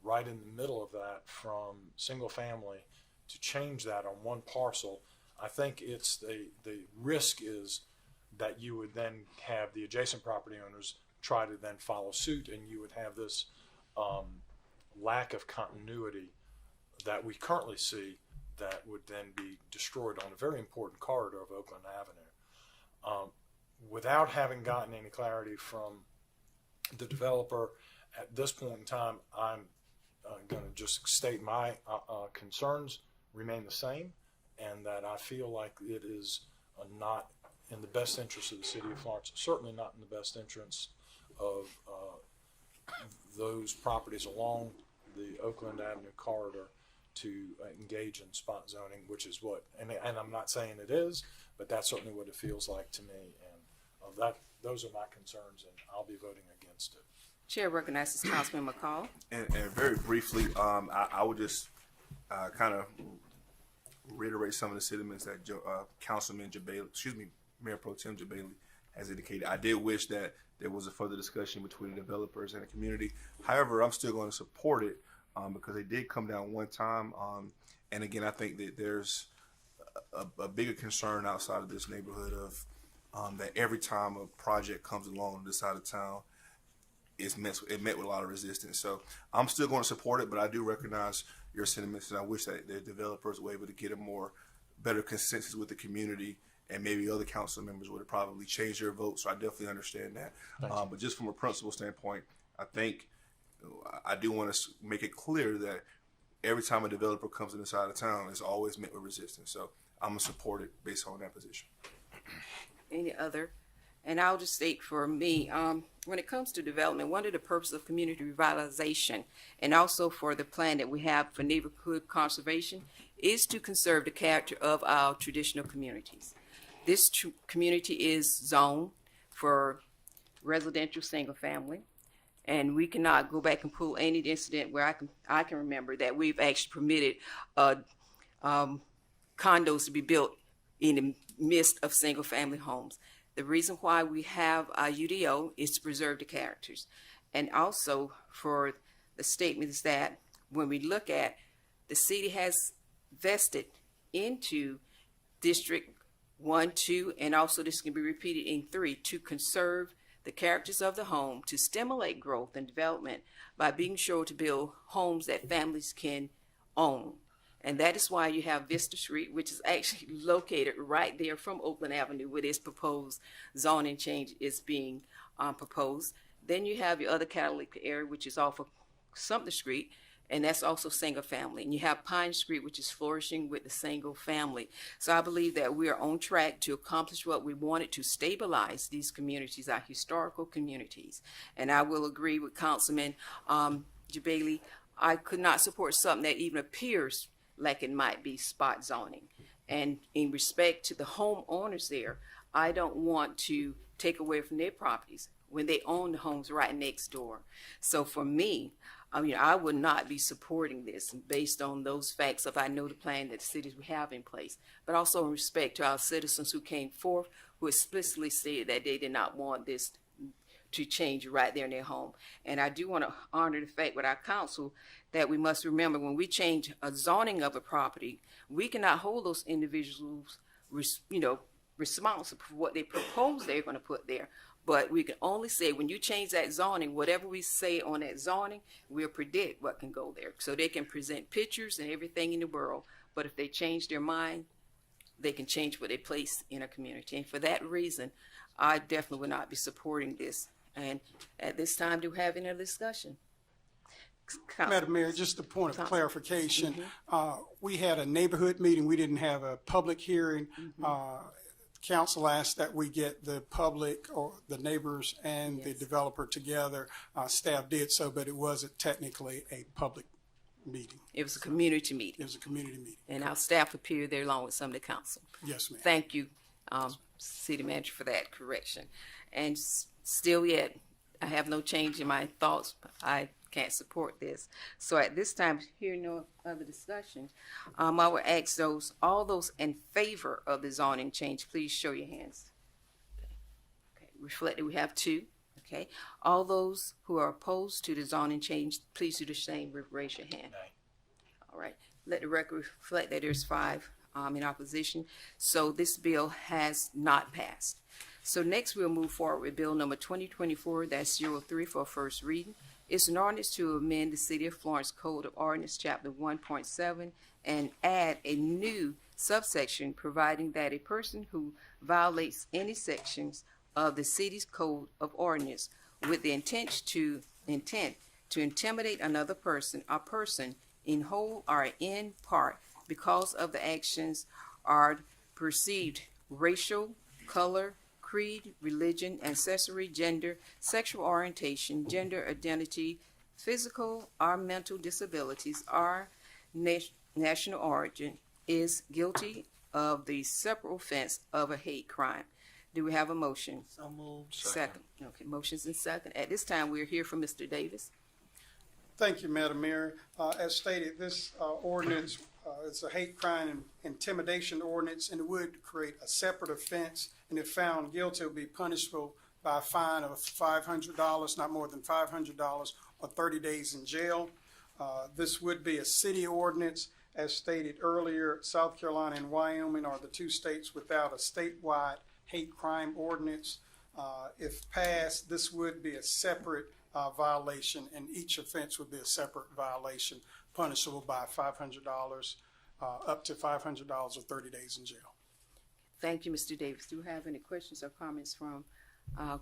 right in the middle of that from single family to change that on one parcel, I think it's the risk is that you would then have the adjacent property owners try to then follow suit, and you would have this lack of continuity that we currently see that would then be destroyed on a very important corridor of Oakland Avenue. Without having gotten any clarity from the developer at this point in time, I'm going to just state my concerns remain the same, and that I feel like it is not in the best interest of the city of Florence, certainly not in the best interest of those properties along the Oakland Avenue corridor to engage in spot zoning, which is what, and I'm not saying it is, but that's certainly what it feels like to me. And those are my concerns, and I'll be voting against it. Chair recognizes Councilman McCall. And very briefly, I would just kind of reiterate some of the sentiments that Councilman Jabali, Mayor Pro Tem Jabali has indicated. I did wish that there was a further discussion between the developers and the community. However, I'm still going to support it because they did come down one time. And again, I think that there's a bigger concern outside of this neighborhood of that every time a project comes along on this side of town, it met with a lot of resistance. So I'm still going to support it, but I do recognize your sentiments, and I wish that the developers were able to get a better consensus with the community, and maybe other council members would have probably changed their vote. So I definitely understand that. But just from a principle standpoint, I think I do want to make it clear that every time a developer comes in this side of town, it's always met with resistance. So I'm going to support it based on that position. Any other? And I'll just state for me, when it comes to development, one of the purposes of community revitalization and also for the plan that we have for neighborhood conservation is to conserve the character of our traditional communities. This community is zoned for residential single family, and we cannot go back and pull any incident where I can remember that we've actually permitted condos to be built in the midst of single family homes. The reason why we have a UDO is to preserve the characters. And also for the statement is that when we look at the city has vested into District 1, 2, and also this can be repeated in 3 to conserve the characters of the home, to stimulate growth and development by being sure to build homes that families can own. And that is why you have Vista Street, which is actually located right there from Oakland Avenue, where this proposed zoning change is being proposed. Then you have your other catalytic area, which is off of Sumter Street, and that's also single family. And you have Pine Street, which is flourishing with the single family. So I believe that we are on track to accomplish what we wanted, to stabilize these communities, our historical communities. And I will agree with Councilman Jabali. I could not support something that even appears like it might be spot zoning. And in respect to the homeowners there, I don't want to take away from their properties when they own the homes right next door. So for me, I would not be supporting this based on those facts if I know the plan that the cities we have in place, but also in respect to our citizens who came forth, who explicitly said that they did not want this to change right there in their home. And I do want to honor the fact with our council that we must remember when we change a zoning of a property, we cannot hold those individuals, responsible for what they propose they're going to put there. But we can only say when you change that zoning, whatever we say on that zoning, we'll predict what can go there. So they can present pictures and everything in the world. But if they change their mind, they can change what they place in a community. And for that reason, I definitely will not be supporting this. And at this time, do we have any other discussion? Madam Mayor, just a point of clarification. We had a neighborhood meeting. We didn't have a public hearing. Council asked that we get the public or the neighbors and the developer together. Staff did so, but it wasn't technically a public meeting. It was a community meeting. It was a community meeting. And our staff appeared there along with some of the council. Yes, ma'am. Thank you, City Manager, for that correction. And still yet, I have no change in my thoughts. I can't support this. So at this time, hearing no other discussion, I will ask all those in favor of the zoning change, please show your hands. Okay. Reflected, we have 2. Okay. All those who are opposed to the zoning change, please do the same. Raise your hand. All right. Let the record reflect that there's 5 in opposition. So this bill has not passed. So next we'll move forward with bill number 2024-03 for a first reading. It's an ordinance to amend the City of Florence Code of Ordinance, Chapter 1.7, and add a new subsection providing that a person who violates any sections of the city's Code of Ordinance with the intent to intimidate another person or person in whole or in part because of the actions are perceived racial, color, creed, religion, ancestry, gender, sexual orientation, gender identity, physical or mental disabilities, or national origin, is guilty of the separate offense of a hate crime. Do we have a motion? So moved. Second. Okay, motions and second. At this time, we'll hear from Mr. Davis. Thank you, Madam Mayor. As stated, this ordinance it's a hate crime and intimidation ordinance, and it would create a separate offense. And if found guilty, it would be punishable by a fine of $500, not more than $500, or 30 days in jail. This would be a city ordinance. As stated earlier, South Carolina and Wyoming are the 2 states without a statewide hate crime ordinance. If passed, this would be a separate violation, and each offense would be a separate violation, punishable by $500, up to $500 or 30 days in jail. Thank you, Mr. Davis. Do we have any questions or comments from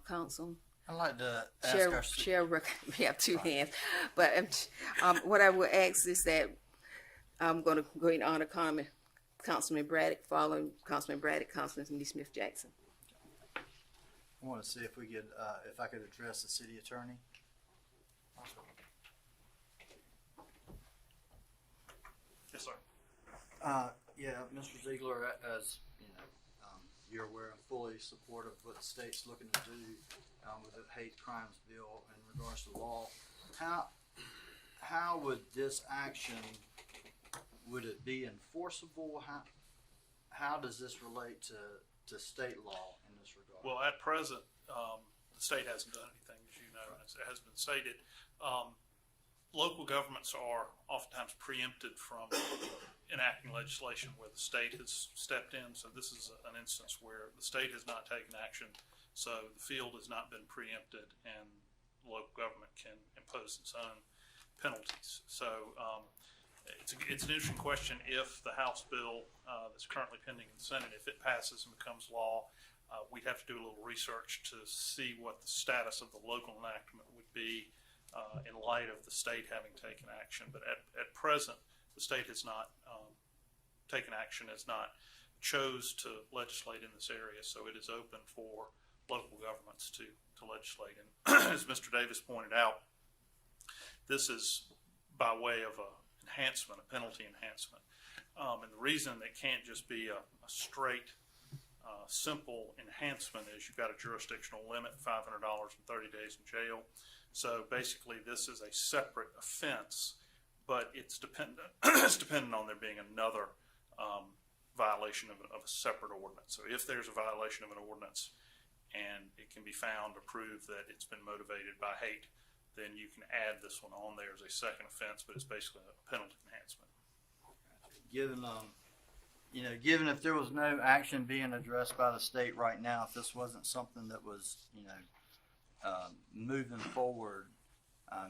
council? I'd like to ask Chair, we have 2 hands. But what I would ask is that I'm going to go ahead and honor Councilman Braddock, following Councilman Braddock, Councilman Lee Smith Jackson. I want to see if we could, if I could address the city attorney. Yes, sir. Yeah, Mr. Ziegler, as you know, you're aware, I'm fully supportive of what the state's looking to do with the hate crimes bill in regards to law. How would this action, would it be enforceable? How does this relate to state law in this regard? Well, at present, the state hasn't done anything, as you know, as it has been stated. Local governments are oftentimes preempted from enacting legislation where the state has stepped in. So this is an instance where the state has not taken action, so the field has not been preempted, and local government can impose its own penalties. So it's an interesting question. If the House bill that's currently pending in the Senate, if it passes and becomes law, we'd have to do a little research to see what the status of the local enactment would be in light of the state having taken action. But at present, the state has not taken action, has not chose to legislate in this area, so it is open for local governments to legislate. And as Mr. Davis pointed out, this is by way of a enhancement, a penalty enhancement. And the reason it can't just be a straight, simple enhancement is you've got a jurisdictional limit, $500 and 30 days in jail. So basically this is a separate offense, but it's dependent, it's dependent on there being another violation of a separate ordinance. So if there's a violation of an ordinance and it can be found or proved that it's been motivated by hate, then you can add this one on there as a second offense, but it's basically a penalty enhancement. Given, given if there was no action being addressed by the state right now, if this wasn't something that was, moving forward,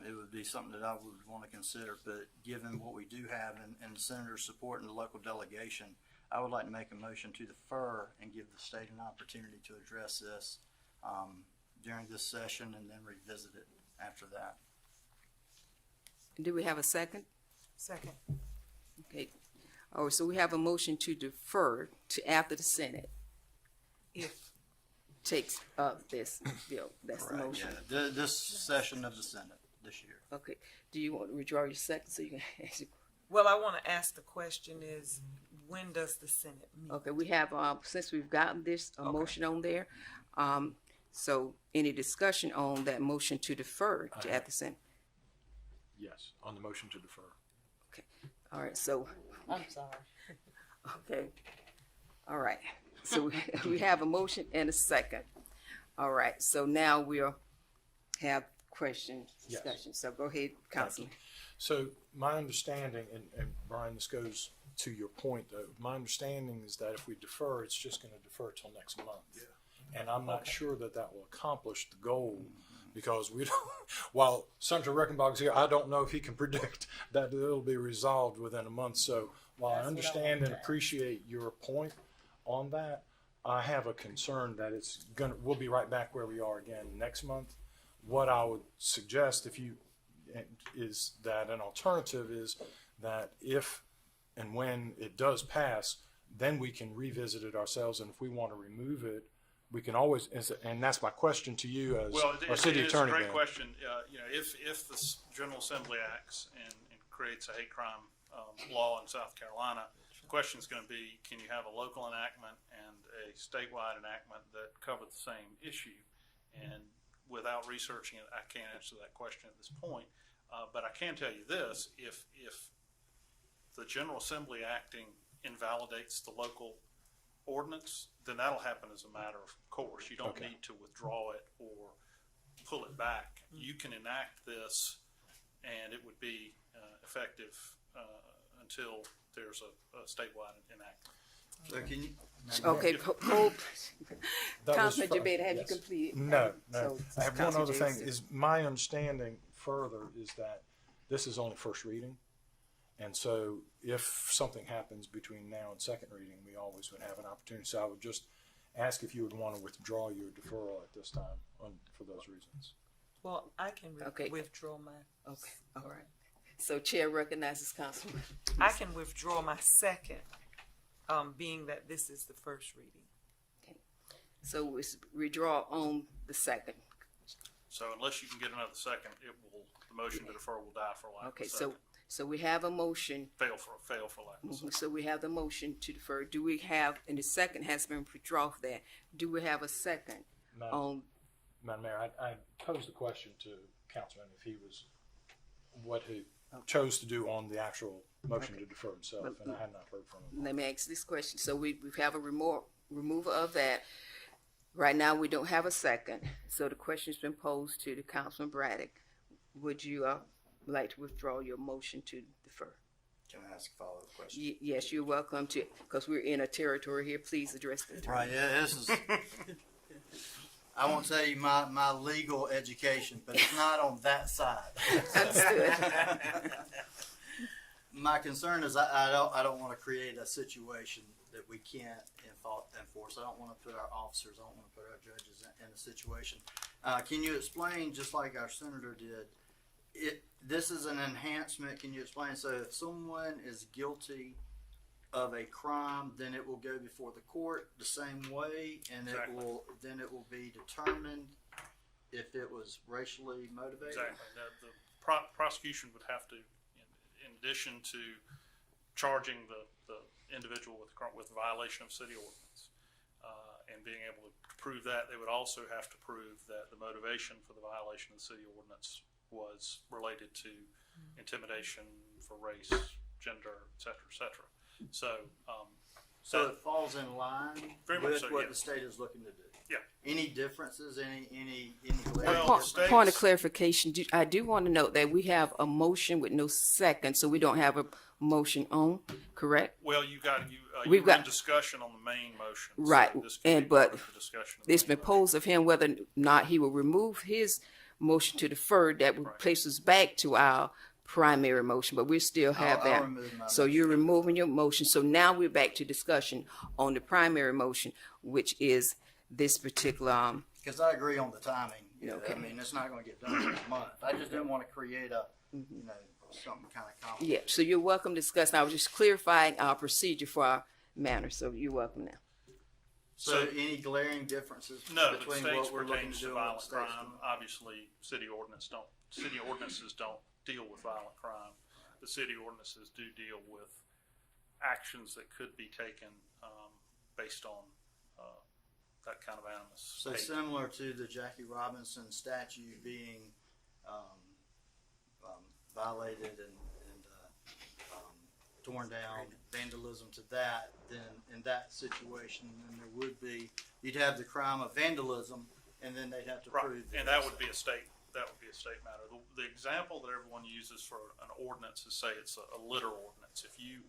it would be something that I would want to consider. But given what we do have and the senator's support and the local delegation, I would like to make a motion to defer and give the state an opportunity to address this during this session and then revisit it after that. Do we have a second? Second. Okay. Oh, so we have a motion to defer to after the Senate If takes up this bill. That's the motion. Yeah, this session of the Senate this year. Okay. Do you want to withdraw your second so you can ask your Well, I want to ask the question is, when does the Senate meet? Okay, we have, since we've gotten this, motion on there, so any discussion on that motion to defer to after Senate? Yes, on the motion to defer. Okay, all right, so, I'm sorry. okay, all right. So we have a motion and a second. All right, so now we'll have questions, Yes. discussion. So go ahead, Councilman. So my understanding, and Brian, this goes to your point though, my understanding is that if we defer, it's just gonna defer till next month. Yeah. And I'm not sure that that will accomplish the goal, because we don't, while Senator Reckenbach's here, I don't know if he can predict that it'll be resolved within a month. So while I understand and appreciate your point on that, I have a concern that we'll be right back where we are again next month. What I would suggest is that an alternative is that if and when it does pass, then we can revisit it ourselves. And if we want to remove it, we can always, and that's my question to you as our city attorney. It's a great question. If the General Assembly acts and creates a hate crime law in South Carolina, the question is going to be, can you have a local enactment and a statewide enactment that cover the same issue? And without researching it, I can't answer that question at this point. But I can tell you this, if the General Assembly acting invalidates the local ordinance, then that'll happen as a matter of course. You don't need to withdraw it or pull it back. You can enact this and it would be effective until there's a statewide enactment. So can you? Okay, hold. Councilman Jabeda, have you completed? No. So, I have one Councilman other thing. Jason. Is my understanding further is that this is only first reading. And so if something happens between now and second reading, we always would have an opportunity. So I would just ask if you would want to withdraw your deferral at this time for those reasons. Well, I can withdraw my. Okay, all right. So Chair recognizes Councilman. I can withdraw my second, being that this is the first reading. Okay. So it's withdraw on the second. So unless you can get another second, the motion to defer will die for lack Okay, of a second. so we have a motion. Fail for lack of a second. So we have the motion to defer. Do we have, and the second has been withdrawn for that. Do we have a second on? Madam Mayor, I posed the question to Councilman if he was, what he chose to do on the actual motion to defer himself, and I have not heard from him. Let me ask this question. So we have a removal of that. Right now, we don't have a second, so the question's been posed to the Councilman Braddock. Would you like to withdraw your motion to defer? Can I ask a follow-up question? Yes, you're welcome to, because we're in a territory here. Please address the Right, yeah, this is, I won't tell you my legal education, but it's not on that side. Understood. My concern is I don't want to create a situation that we can't enforce. I don't want to put our officers, I don't want to put our judges in a situation. Can you explain, just like our senator did, this is an enhancement, can you explain? So if someone is guilty of a crime, then it will go before the court the same way, and Exactly. it will be determined if it was racially motivated? Exactly. The prosecution would have to, in addition to charging the individual with violation of city ordinance and being able to prove that, they would also have to prove that the motivation for the violation of the city ordinance was related to intimidation for race, gender, et cetera, et cetera. So, It falls in line Very much with so, what yeah. the state is looking to do? Yeah. Any differences, any Well, Point, the states- point of clarification, I do want to note that we have a motion with no second, so we don't have a motion on, correct? well, you We've were got- in discussion on the main motion. so Right, this could be and part but of the discussion of the it's main been motion. posed of him whether or not he will remove his motion to defer. That would Right. place us back to our primary motion, but we still have I'll that. remove my So you're removing your motion. So now we're back to discussion on the primary motion, which is this particular. Because I agree on the timing. Okay. I mean, it's not going to get done in a month. I just didn't want to create something kind of complicated. Yeah. So you're welcome to discuss. I was just clarifying our procedure for our manner. So you're welcome now. So any glaring differences No, the between states what we're looking pertains to to do and what violent the state's crime. doing? Obviously, city ordinances don't deal with violent crime. The city ordinances do deal with actions that could be taken based on that kind of animus. So similar to the Jackie Robinson statue being violated and torn down, vandalism to that, then in that situation, then there would be, you'd have the crime of vandalism, and then they'd have to Right, prove. and that would be a state matter. The example that everyone uses for an ordinance is, say, it's a litter ordinance. If you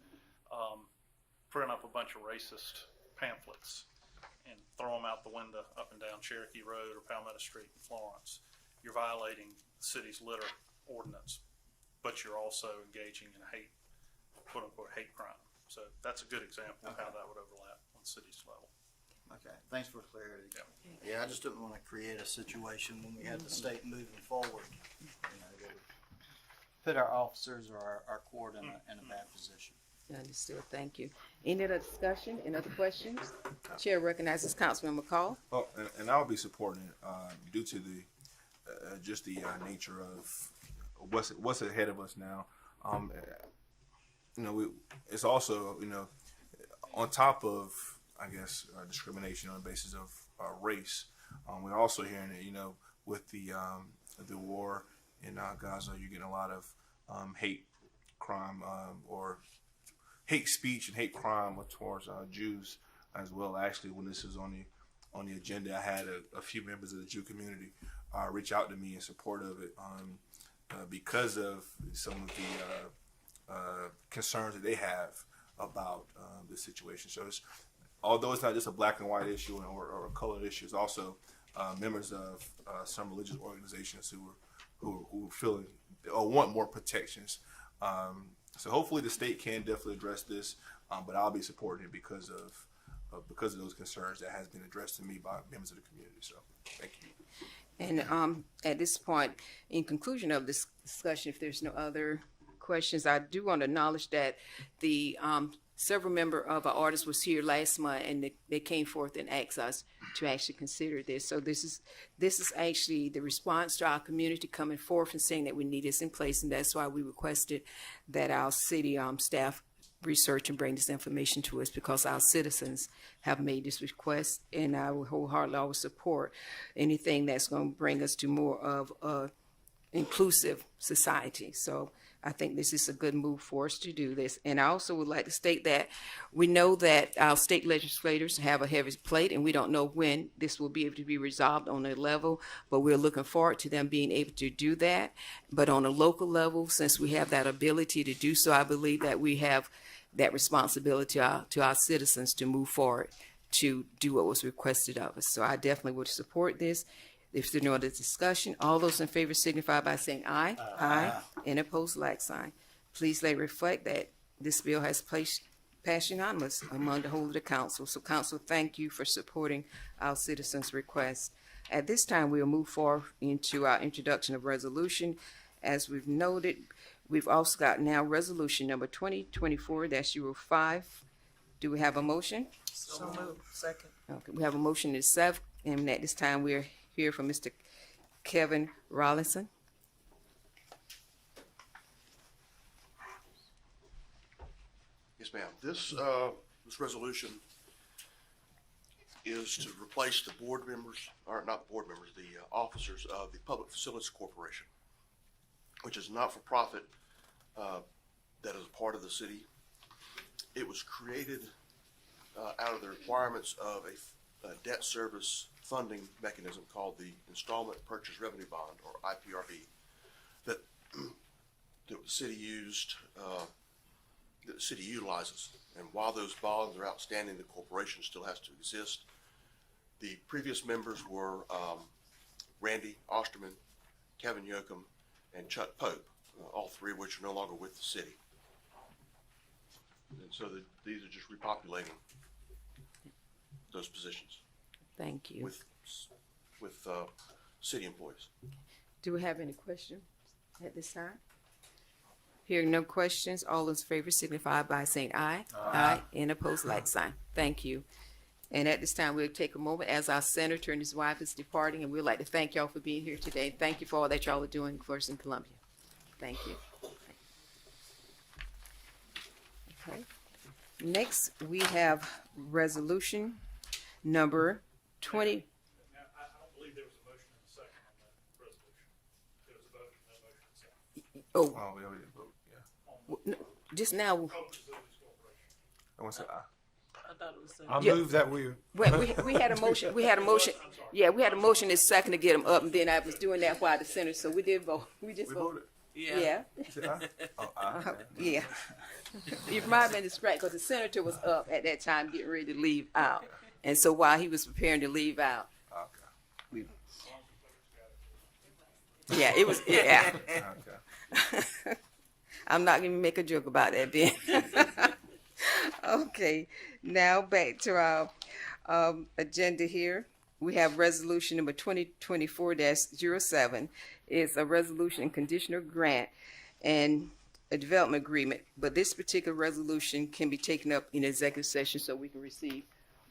print up a bunch of racist pamphlets and throw them out the window up and down Cherokee Road or Palmetto Street in Florence, you're violating the city's litter ordinance, but you're also engaging in a quote unquote hate crime. So that's a good example of how that would overlap on the city's level. Okay, thanks for the clarity. Yeah. Yeah, I just didn't want to create a situation when we had the state moving forward, that would put our officers or our court in a bad position. Understood. Thank you. Any other discussion? Any other questions? Chair recognizes Councilman McCall. Oh, and I'll be supporting it due to the just the nature of what's ahead of us now. It's also on top of I guess discrimination on the basis of race. We're also hearing that with the war in Gaza, you're getting a lot of hate crime or hate speech and hate crime towards Jews as well. Actually, when this was on the agenda, I had a few members of the Jew community reach out to me in support of it because of some of the concerns that they have about this situation. So although it's not just a black and white issue or a colored issue, it's also members of some religious organizations who are feeling or want more protections. So hopefully the state can definitely address this, but I'll be supporting it because of those concerns that has been addressed to me by members of the community. So thank you. And at this point, in conclusion of this discussion, if there's no other questions, I do want to acknowledge that the several member of our artists was here last month, and they came forth and asked us to actually consider this. So this is actually the response to our community coming forth and saying that we need this in place, and that's why we requested that our city staff research and bring this information to us, because our citizens have made this request, and I will wholeheartedly always support anything that's going to bring us to more of a inclusive society. So I think this is a good move for us to do this. And I also would like to state that we know that our state legislators have a heavy plate, and we don't know when this will be able to be resolved on their level, but we're looking forward to them being able to do that. But on a local level, since we have that ability to do so, I believe that we have that responsibility to our citizens to move forward to do what was requested of us. So I definitely would support this. If there's no other discussion, all those in favor signify by saying aye. Aye. And opposed, like sign. Please let it reflect that this bill has passed unanimous among the whole of the council. So council, thank you for supporting our citizens' request. At this time, we'll move forward into our introduction of resolution. As we've noted, we've also got now resolution number 2024-05. Do we have a motion? So moved. Second. Okay, we have a motion to second, and at this time, we're here from Mr. Kevin Rollinson. Yes, ma'am. This resolution is to replace the board members, or not board members, the officers of the Public Facilities Corporation, which is not for profit that is a part of the city. It was created out of the requirements of a debt service funding mechanism called the Installment Purchase Revenue Bond, or IPRB, that the city used, that the city utilizes. And while those bonds are outstanding, the corporation still has to exist. The previous members were Randy Osterman, Kevin Yoakum, and Chuck Pope, all three of which are no longer with the city. And so these are just repopulating those positions. Thank you. With city employees. Do we have any questions at this time? Hearing no questions, all those in favor signify by saying aye. Aye. And opposed, like sign. Thank you. And at this time, we'll take a moment as our senator and his wife is departing, and we'd like to thank y'all for being here today. Thank you for all that y'all are doing for us in Columbia. Thank you. Okay. Next, we have resolution number 20. Now, I don't believe there was a motion and a second on that resolution. There was a vote, no motion and second. Oh, Oh, we already voted, yeah. no, just now. Public Facilities Corporation. I want to say aye. I thought it was I Yeah. move that we. We had a motion. We had a motion. Yeah, we had a motion and second to get them up, and then I was doing that while the senator. So we did vote. We just We voted. voted. Yeah. You said aye? Oh, aye. Yeah. You might have been distracted because the senator was up at that time getting ready to leave out. And so while he was preparing to leave out, Okay. yeah, it was, yeah. Okay. I'm not going to make a joke about that, Ben. Okay, now back to our agenda here. We have resolution number 2024-07. It's a resolution and conditional grant and a development agreement, but this particular resolution can be taken up in executive session so we can receive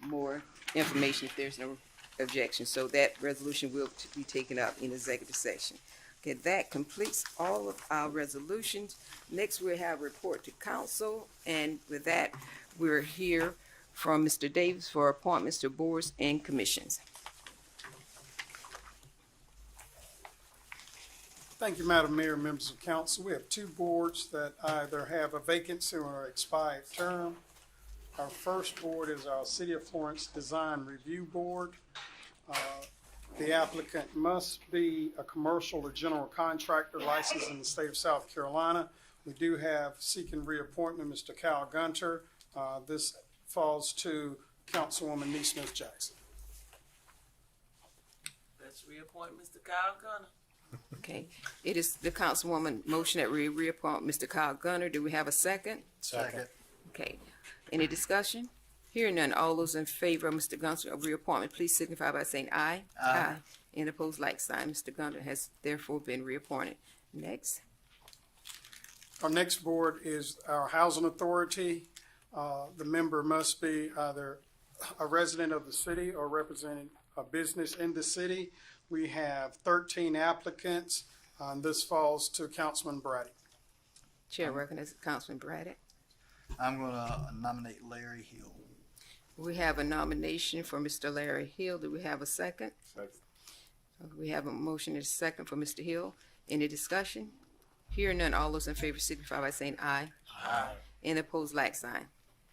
more information if there's no objection. So that resolution will be taken up in executive session. Okay, that completes all of our resolutions. Next, we have report to council, and with that, we're here from Mr. Davis for appointments to boards and commissions. Thank you, Madam Mayor, members of council. We have two boards that either have a vacancy or expired term. Our first board is our City of Florence Design Review Board. The applicant must be a commercial or general contractor licensed in the state of South Carolina. We do have seeking reappointment, Mr. Kyle Gunter. This falls to Councilwoman Neesmith Jackson. Let's reappoint Mr. Kyle Gunner. Okay, it is the councilwoman motion that we reappoint Mr. Kyle Gunner. Do we have a second? Second. Okay, any discussion? Hearing none, all those in favor of Mr. Gunter's reappointment, please signify by saying aye. Aye. And opposed, like sign. Mr. Gunter has therefore been reappointed. Next. Our next board is our Housing Authority. The member must be either a resident of the city or representing a business in the city. We have 13 applicants. This falls to Councilman Brady. Chair recognizes Councilman Braddock. I'm going to nominate Larry Hill. We have a nomination for Mr. Larry Hill. Do we have a second? Second. We have a motion and a second for Mr. Hill. Any discussion? Hearing none, all those in favor signify by saying aye. Aye. Any opposed, like sign.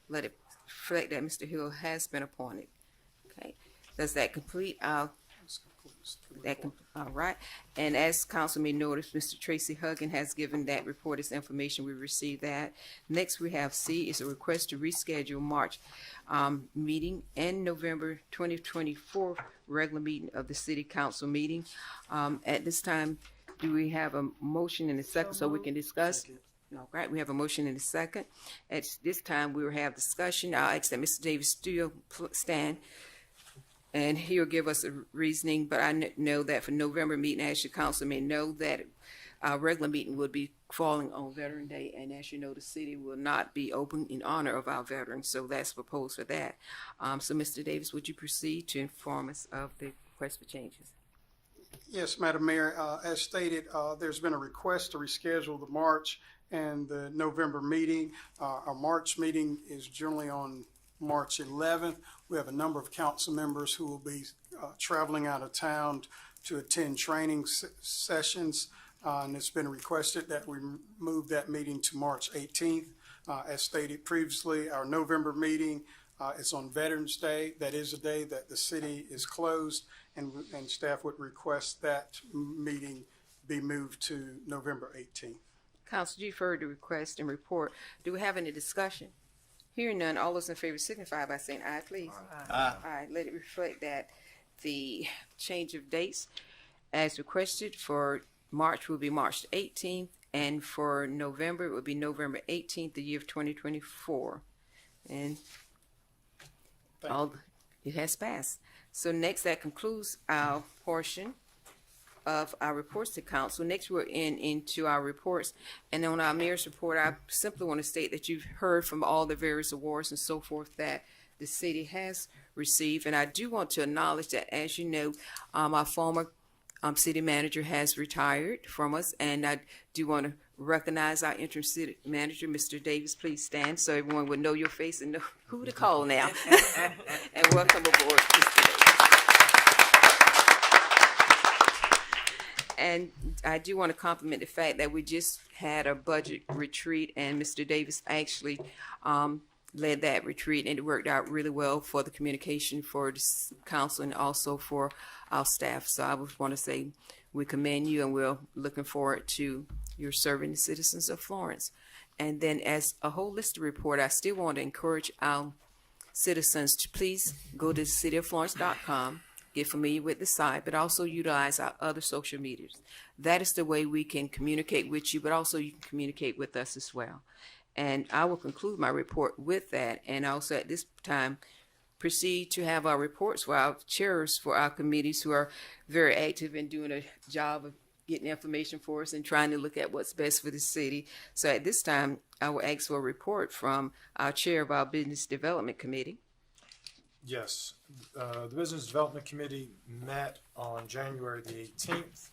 Let it reflect that Mr. Hill has been appointed. Okay, does that complete our, all right? And as council may notice, Mr. Tracy Huggin has given that report as information. We received that. Next, we have C is a request to reschedule March meeting and November 2024 regular meeting of the city council meeting. At this time, do we have a motion and a second so we can discuss? All right, we have a motion and a second. At this time, we will have discussion. I'll ask that Mr. Davis still stand, and he'll give us a reasoning. But I know that for November meeting, as your council may know, that our regular meeting will be falling on Veteran Day, and as you know, the city will not be open in honor of our veterans, so that's proposed for that. So, Mr. Davis, would you proceed to inform us of the request for changes? Yes, Madam Mayor. As stated, there's been a request to reschedule the March and the November meeting. Our March meeting is generally on March 11th. We have a number of council members who will be traveling out of town to attend training sessions, and it's been requested that we move that meeting to March 18th. As stated previously, our November meeting is on Veterans Day. That is a day that the city is closed, and staff would request that meeting be moved to November 18th. Council, you've heard the request and report. Do we have any discussion? Hearing none, all those in favor signify by saying aye, please. Aye. Aye. Let it reflect that the change of dates as requested for March will be March 18th, and for November it will be November 18th, the year of 2024. And it has passed. So next, that concludes our portion of our reports to council. Next, we're into our reports, and on our mayor's report, I simply want to state that you've heard from all the various awards and so forth that the city has received, and I do want to acknowledge that, as you know, our former city manager has retired from us, and I do want to recognize our interim city manager, Mr. Davis. Please stand so everyone will know your face and know who to call now. And welcome aboard, Mr. Davis. And I do want to compliment the fact that we just had a budget retreat, and Mr. Davis actually led that retreat, and it worked out really well for the communication for the council and also for our staff. So I would want to say we commend you, and we're looking forward to your serving the citizens of Florence. And then as a holistic report, I still want to encourage our citizens to please go to cityoflorence.com, get familiar with the site, but also utilize our other social medias. That is the way we can communicate with you, but also you can communicate with us as well. And I will conclude my report with that, and also at this time proceed to have our reports for our chairs for our committees who are very active in doing a job of getting information for us and trying to look at what's best for the city. So at this time, I will ask for a report from our chair of our Business Development Committee. Yes, the Business Development Committee met on January the 18th,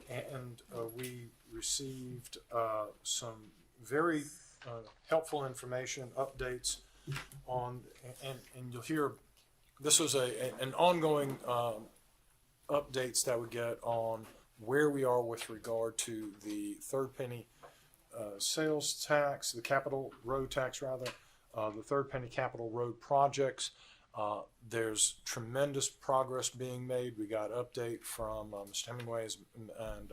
and we received some very helpful information, updates on, and you'll hear, this was an ongoing updates that we get on where we are with regard to the third penny sales tax, the capital road tax rather, the third penny capital road projects. There's tremendous progress being made. We got update from Mr. Hemingway and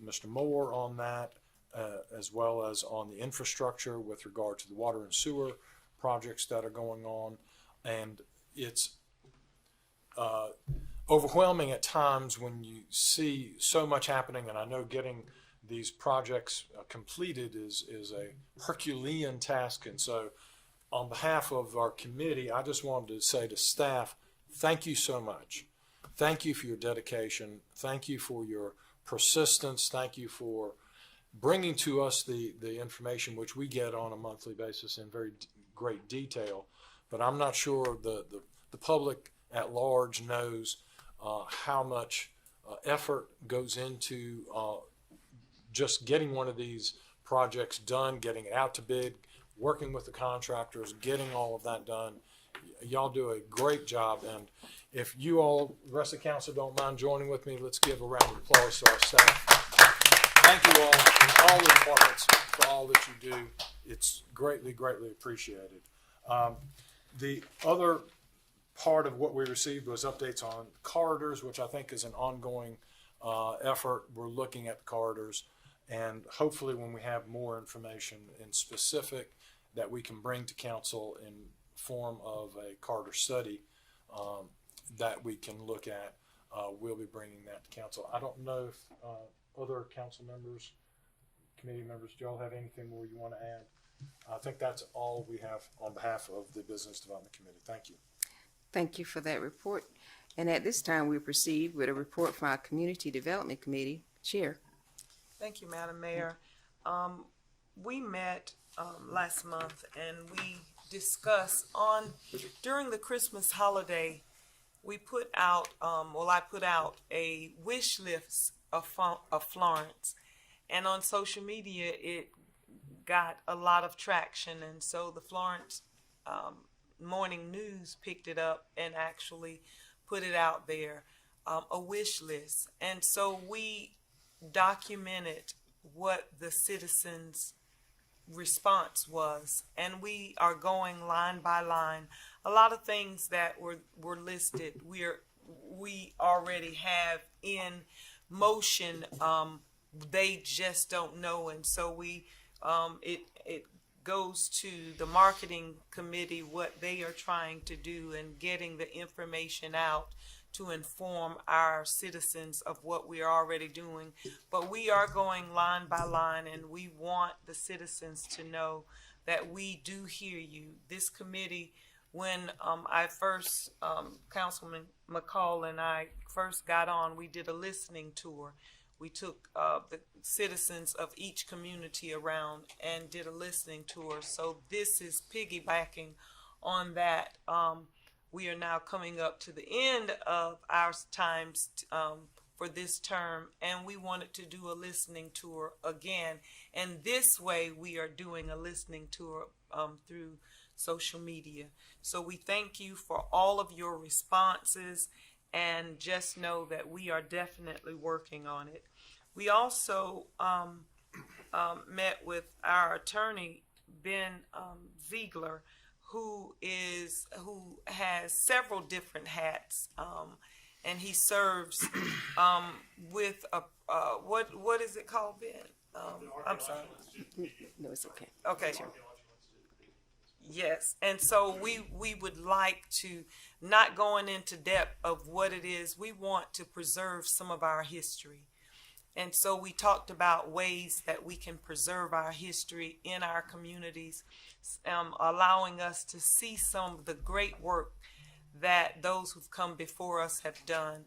Mr. Moore on that, as well as on the infrastructure with regard to the water and sewer projects that are going on. And it's overwhelming at times when you see so much happening, and I know getting these projects completed is a Herculean task. And so on behalf of our committee, I just wanted to say to staff, thank you so much. Thank you for your dedication. Thank you for your persistence. Thank you for bringing to us the information which we get on a monthly basis in very great detail. But I'm not sure the public at large knows how much effort goes into just getting one of these projects done, getting it out to bid, working with the contractors, getting all of that done. Y'all do a great job, and if you all, the rest of the council, don't mind joining with me, let's give a round of applause to our staff. thank you all the departments for all that you do. It's greatly, greatly appreciated. The other part of what we received was updates on corridors, which I think is an ongoing effort. We're looking at the corridors, and hopefully when we have more information in specific that we can bring to council in form of a corridor study that we can look at, we'll be bringing that to council. I don't know if other council members, committee members, do y'all have anything more you want to add? I think that's all we have on behalf of the Business Development Committee. Thank you. Thank you for that report. And at this time, we proceed with a report from our Community Development Committee Chair. Thank you, Madam Mayor. We met last month and we discussed during the Christmas holiday, we put out, I put out a wish list of Florence, and on social media it got a lot of traction, and so the Florence Morning News picked it up and actually put it out there, a wish list. And so we documented what the citizens' response was, and we are going line by line. A lot of things that were listed we already have in motion. They just don't know, and so it goes to the marketing committee what they are trying to do and getting the information out to inform our citizens of what we are already doing. But we are going line by line, and we want the citizens to know that we do hear you. This committee, when I first, Councilman McCall and I first got on, we did a listening tour. We took the citizens of each community around and did a listening tour. So this is piggybacking on that. We are now coming up to the end of our times for this term, and we wanted to do a listening tour again. And this way we are doing a listening tour through social media. So we thank you for all of your responses, and just know that we are definitely working on it. We also met with our attorney, Ben Ziegler, who has several different hats, and he serves with a what is it called, Ben? I'm sorry. No, it's okay. Okay. Sure. Yes, and so we would like to, not going into depth of what it is, we want to preserve some of our history. And so we talked about ways that we can preserve our history in our communities, allowing us to see some of the great work that those who've come before us have done.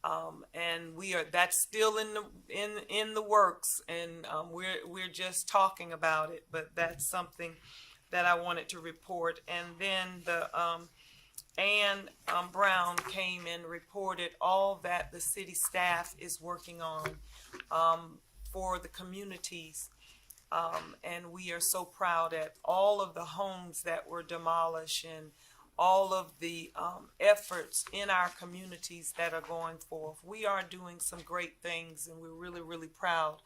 And that's still in the works, and we're just talking about it, but that's something that I wanted to report. And then the Ann Brown came and reported all that the city staff is working on for the communities. And we are so proud at all of the homes that were demolished and all of the efforts in our communities that are going forth. We are doing some great things, and we're really, really proud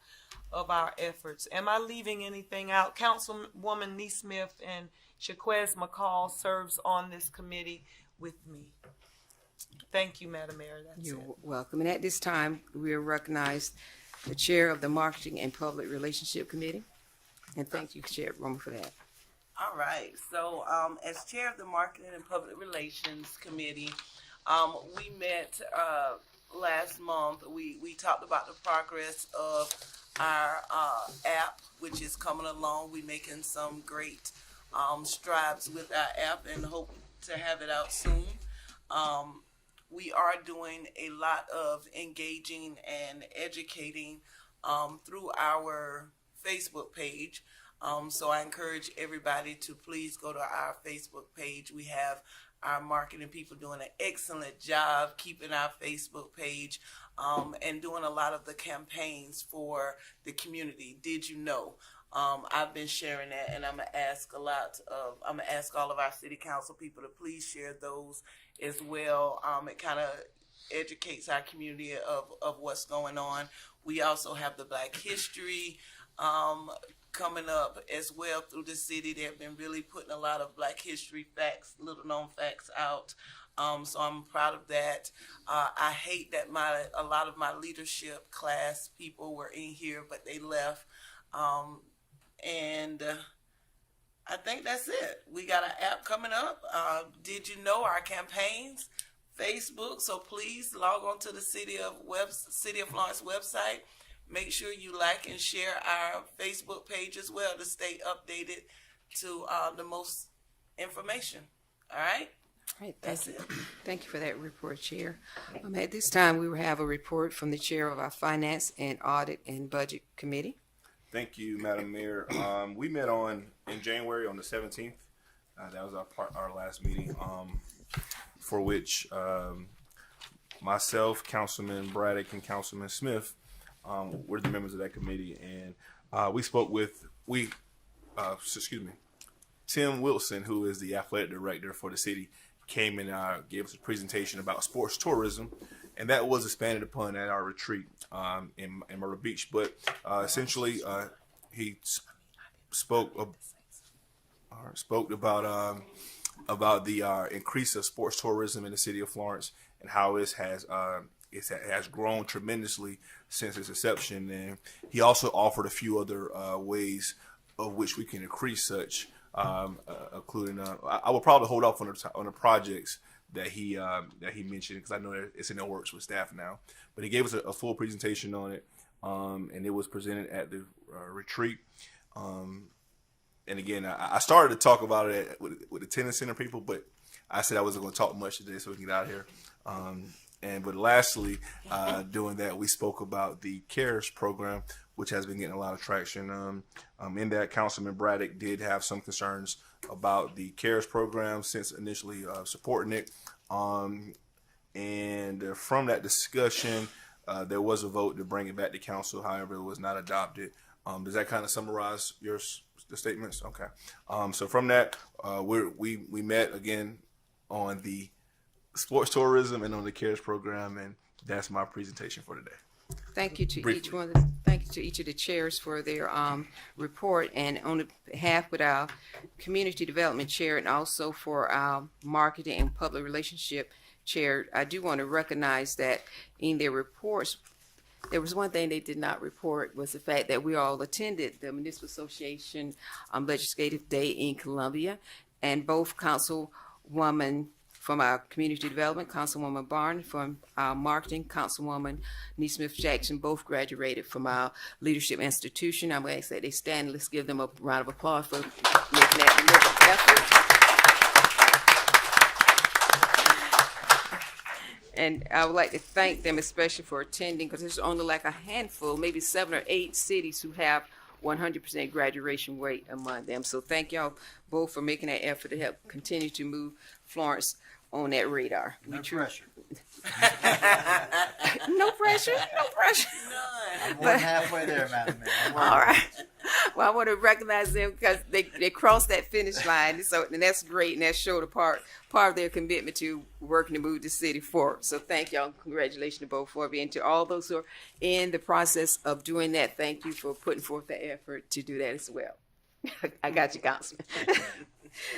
of our efforts. Am I leaving anything out? Councilwoman Neesmith and Shaquez McCall serves on this committee with me. Thank you, Madam Mayor. You're welcome. And at this time, we recognize the chair of the Marketing and Public Relationship Committee. And thank you, Chairwoman, for that. All right. So, as chair of the Marketing and Public Relations Committee, we met last month. We talked about the progress of our app, which is coming along. We're making some great strides with our app and hope to have it out soon. We are doing a lot of engaging and educating through our Facebook page. So I encourage everybody to please go to our Facebook page. We have our marketing people doing an excellent job keeping our Facebook page and doing a lot of the campaigns for the community. Did you know? I've been sharing that, and I'm gonna ask all of our city council people to please share those as well. It kind of educates our community of what's going on. We also have the Black History coming up as well through the city. They've been really putting a lot of Black History facts, little known facts out. So I'm proud of that. I hate that a lot of my leadership class people were in here, but they left. I think that's it. We got an app coming up. Did you know our campaigns? Facebook. So please log on to the City of Florence website. Make sure you like and share our Facebook page as well to stay updated to the most information. All right? All right, That's it. Thank you for that report, Chair. At this time, we will have a report from the Chair of our Finance and Audit and Budget Committee. Thank you, Madam Mayor. We met in January on the 17th. That was our last meeting, for which myself, Councilman Braddock, and Councilman Smith were the members of that committee, and we spoke with Tim Wilson, who is the athletic director for the city, came and gave us a presentation about sports tourism, and that was expanded upon at our retreat in Myrtle Beach. But essentially, he spoke about the increase of sports tourism in the city of Florence and how it has grown tremendously since its inception. And he also offered a few other ways of which we can increase such, including I will probably hold off on the projects that he mentioned, because I know that it's in the works with staff now. But he gave us a full presentation on it, and it was presented at the retreat. And again, I started to talk about it with the tennis center people, but I said I wasn't going to talk much today, so we can get out of here. But lastly, doing that, we spoke about the CARES program, which has been getting a lot of traction. In that, Councilman Braddock did have some concerns about the CARES program since initially supporting it. And from that discussion, there was a vote to bring it back to council. However, it was not adopted. Does that kind of summarize the statements? Okay. So from that, we met again on the sports tourism and on the CARES program, and that's my presentation for today. Thank you to Briefly. thank you to each of the chairs for their report, and on behalf of our community development chair and also for our marketing and public relationship chair, I do want to recognize that in their reports, there was one thing they did not report, was the fact that we all attended the Municipal Association Legislative Day in Columbia, and both Councilwoman from our community development, Councilwoman Barnes, from our marketing, Councilwoman Neesmith Jackson, both graduated from our leadership institution. I'm going to say they stand. Let's give them a round of applause for making that deliberate effort. And I would like to thank them especially for attending, because there's only like a handful, maybe 7 or 8 cities who have 100% graduation rate among them. So thank y'all both for making that effort to help continue to move Florence on that radar. No pressure. No pressure. No pressure. I'm more than halfway there, Madam Mayor. All right. Well, I want to recognize them because they crossed that finish line. So, and that's great, and that showed a part of their commitment to working to move the city forward. So thank y'all. Congratulations to both of you, and to all those who are in the process of doing that. Thank you for putting forth the effort to do that as well. I got you, Councilman.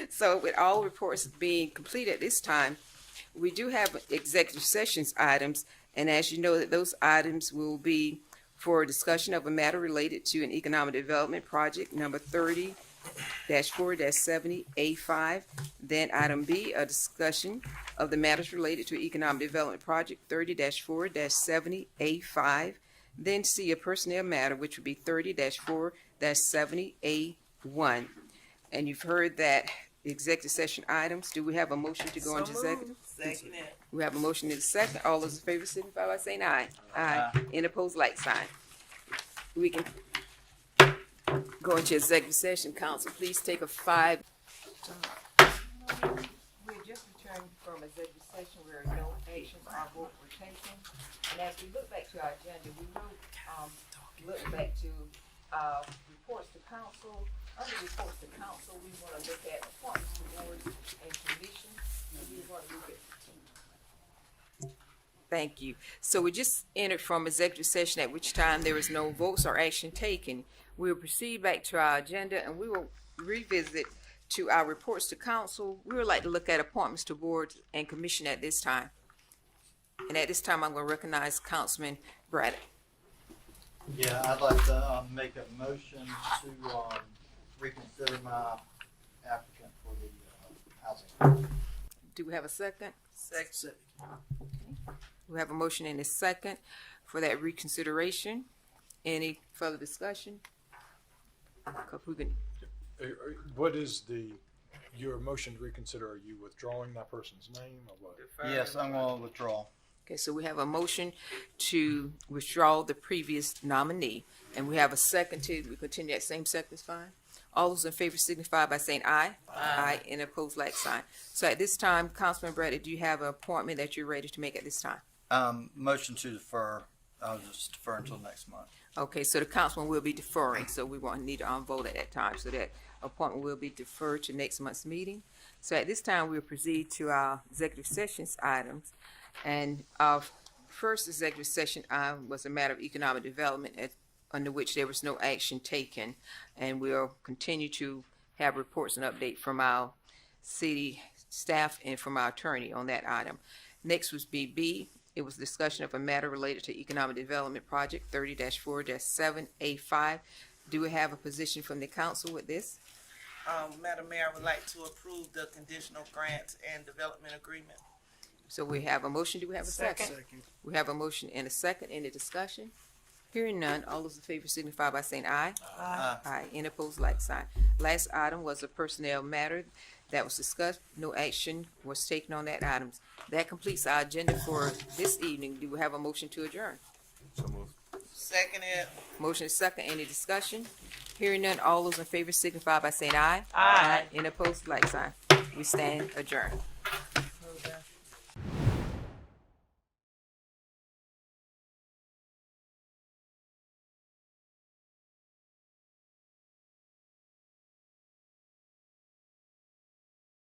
So with all reports being complete at this time, we do have executive sessions items, and as you know, that those items will be for discussion of a matter related to an economic development project number 30-4-70A5. Then item B, a discussion of the matters related to economic development project 30-4-70A5. Then C, a personnel matter, which would be 30-4-70A1. And you've heard that executive session items. Do we have a motion to go into executive? Second it. We have a motion in a second. All those in favor signify by saying aye. Aye. Any opposed, like sign. We can go into executive session. Council, please take a 5. We just returned from executive session where no actions or vote were taken. And as we look back to our agenda, we will look back to reports to council. Under reports to council, we want to look at appointments to boards and commissions. And we want to look at Thank you. So we just entered from executive session, at which time there is no votes or action taken. We will proceed back to our agenda, and we will revisit to our reports to council. We would like to look at appointments to boards and commission at this time. And at this time, I'm going to recognize Councilman Braddock. Yeah, I'd like to make a motion to reconsider my applicant for the housing. Do we have a second? Second. We have a motion and a second for that reconsideration. Any further discussion? 'Cause we can, What is your motion to reconsider? Are you withdrawing that person's name or what? Yes, I'm going to withdraw. okay, so we have a motion to withdraw the previous nominee, and we have a second to, we continue that same second is fine? All those in favor signify by saying aye. Aye. And opposed, like sign. So at this time, Councilman Bradley, do you have an appointment that you're ready to make at this time? Motion to defer. I'll just defer until next month. Okay, so the councilman will be deferring, so we won't need to vote at that time, so that appointment will be deferred to next month's meeting. So at this time, we'll proceed to our executive sessions items. And our first executive session item was a matter of economic development, under which there was no action taken. And we'll continue to have reports and update from our city staff and from our attorney on that item. Next was BB. It was discussion of a matter related to economic development project 30-4-7A5. Do we have a position from the council with this? Madam Mayor, I would like to approve the conditional grants and development agreement. So we have a motion. Do we have a second? We have a motion and a second. Any discussion? Hearing none, all those in favor signify by saying aye. Aye. Aye. Any opposed, like sign. Last item was a personnel matter that was discussed. No action was taken on that item. That completes our agenda for this evening. Do we have a motion to adjourn? So moved. Second it. Motion is second. Any discussion? Hearing none, all those in favor signify by saying aye. Aye. Any opposed, like sign. We stand adjourned.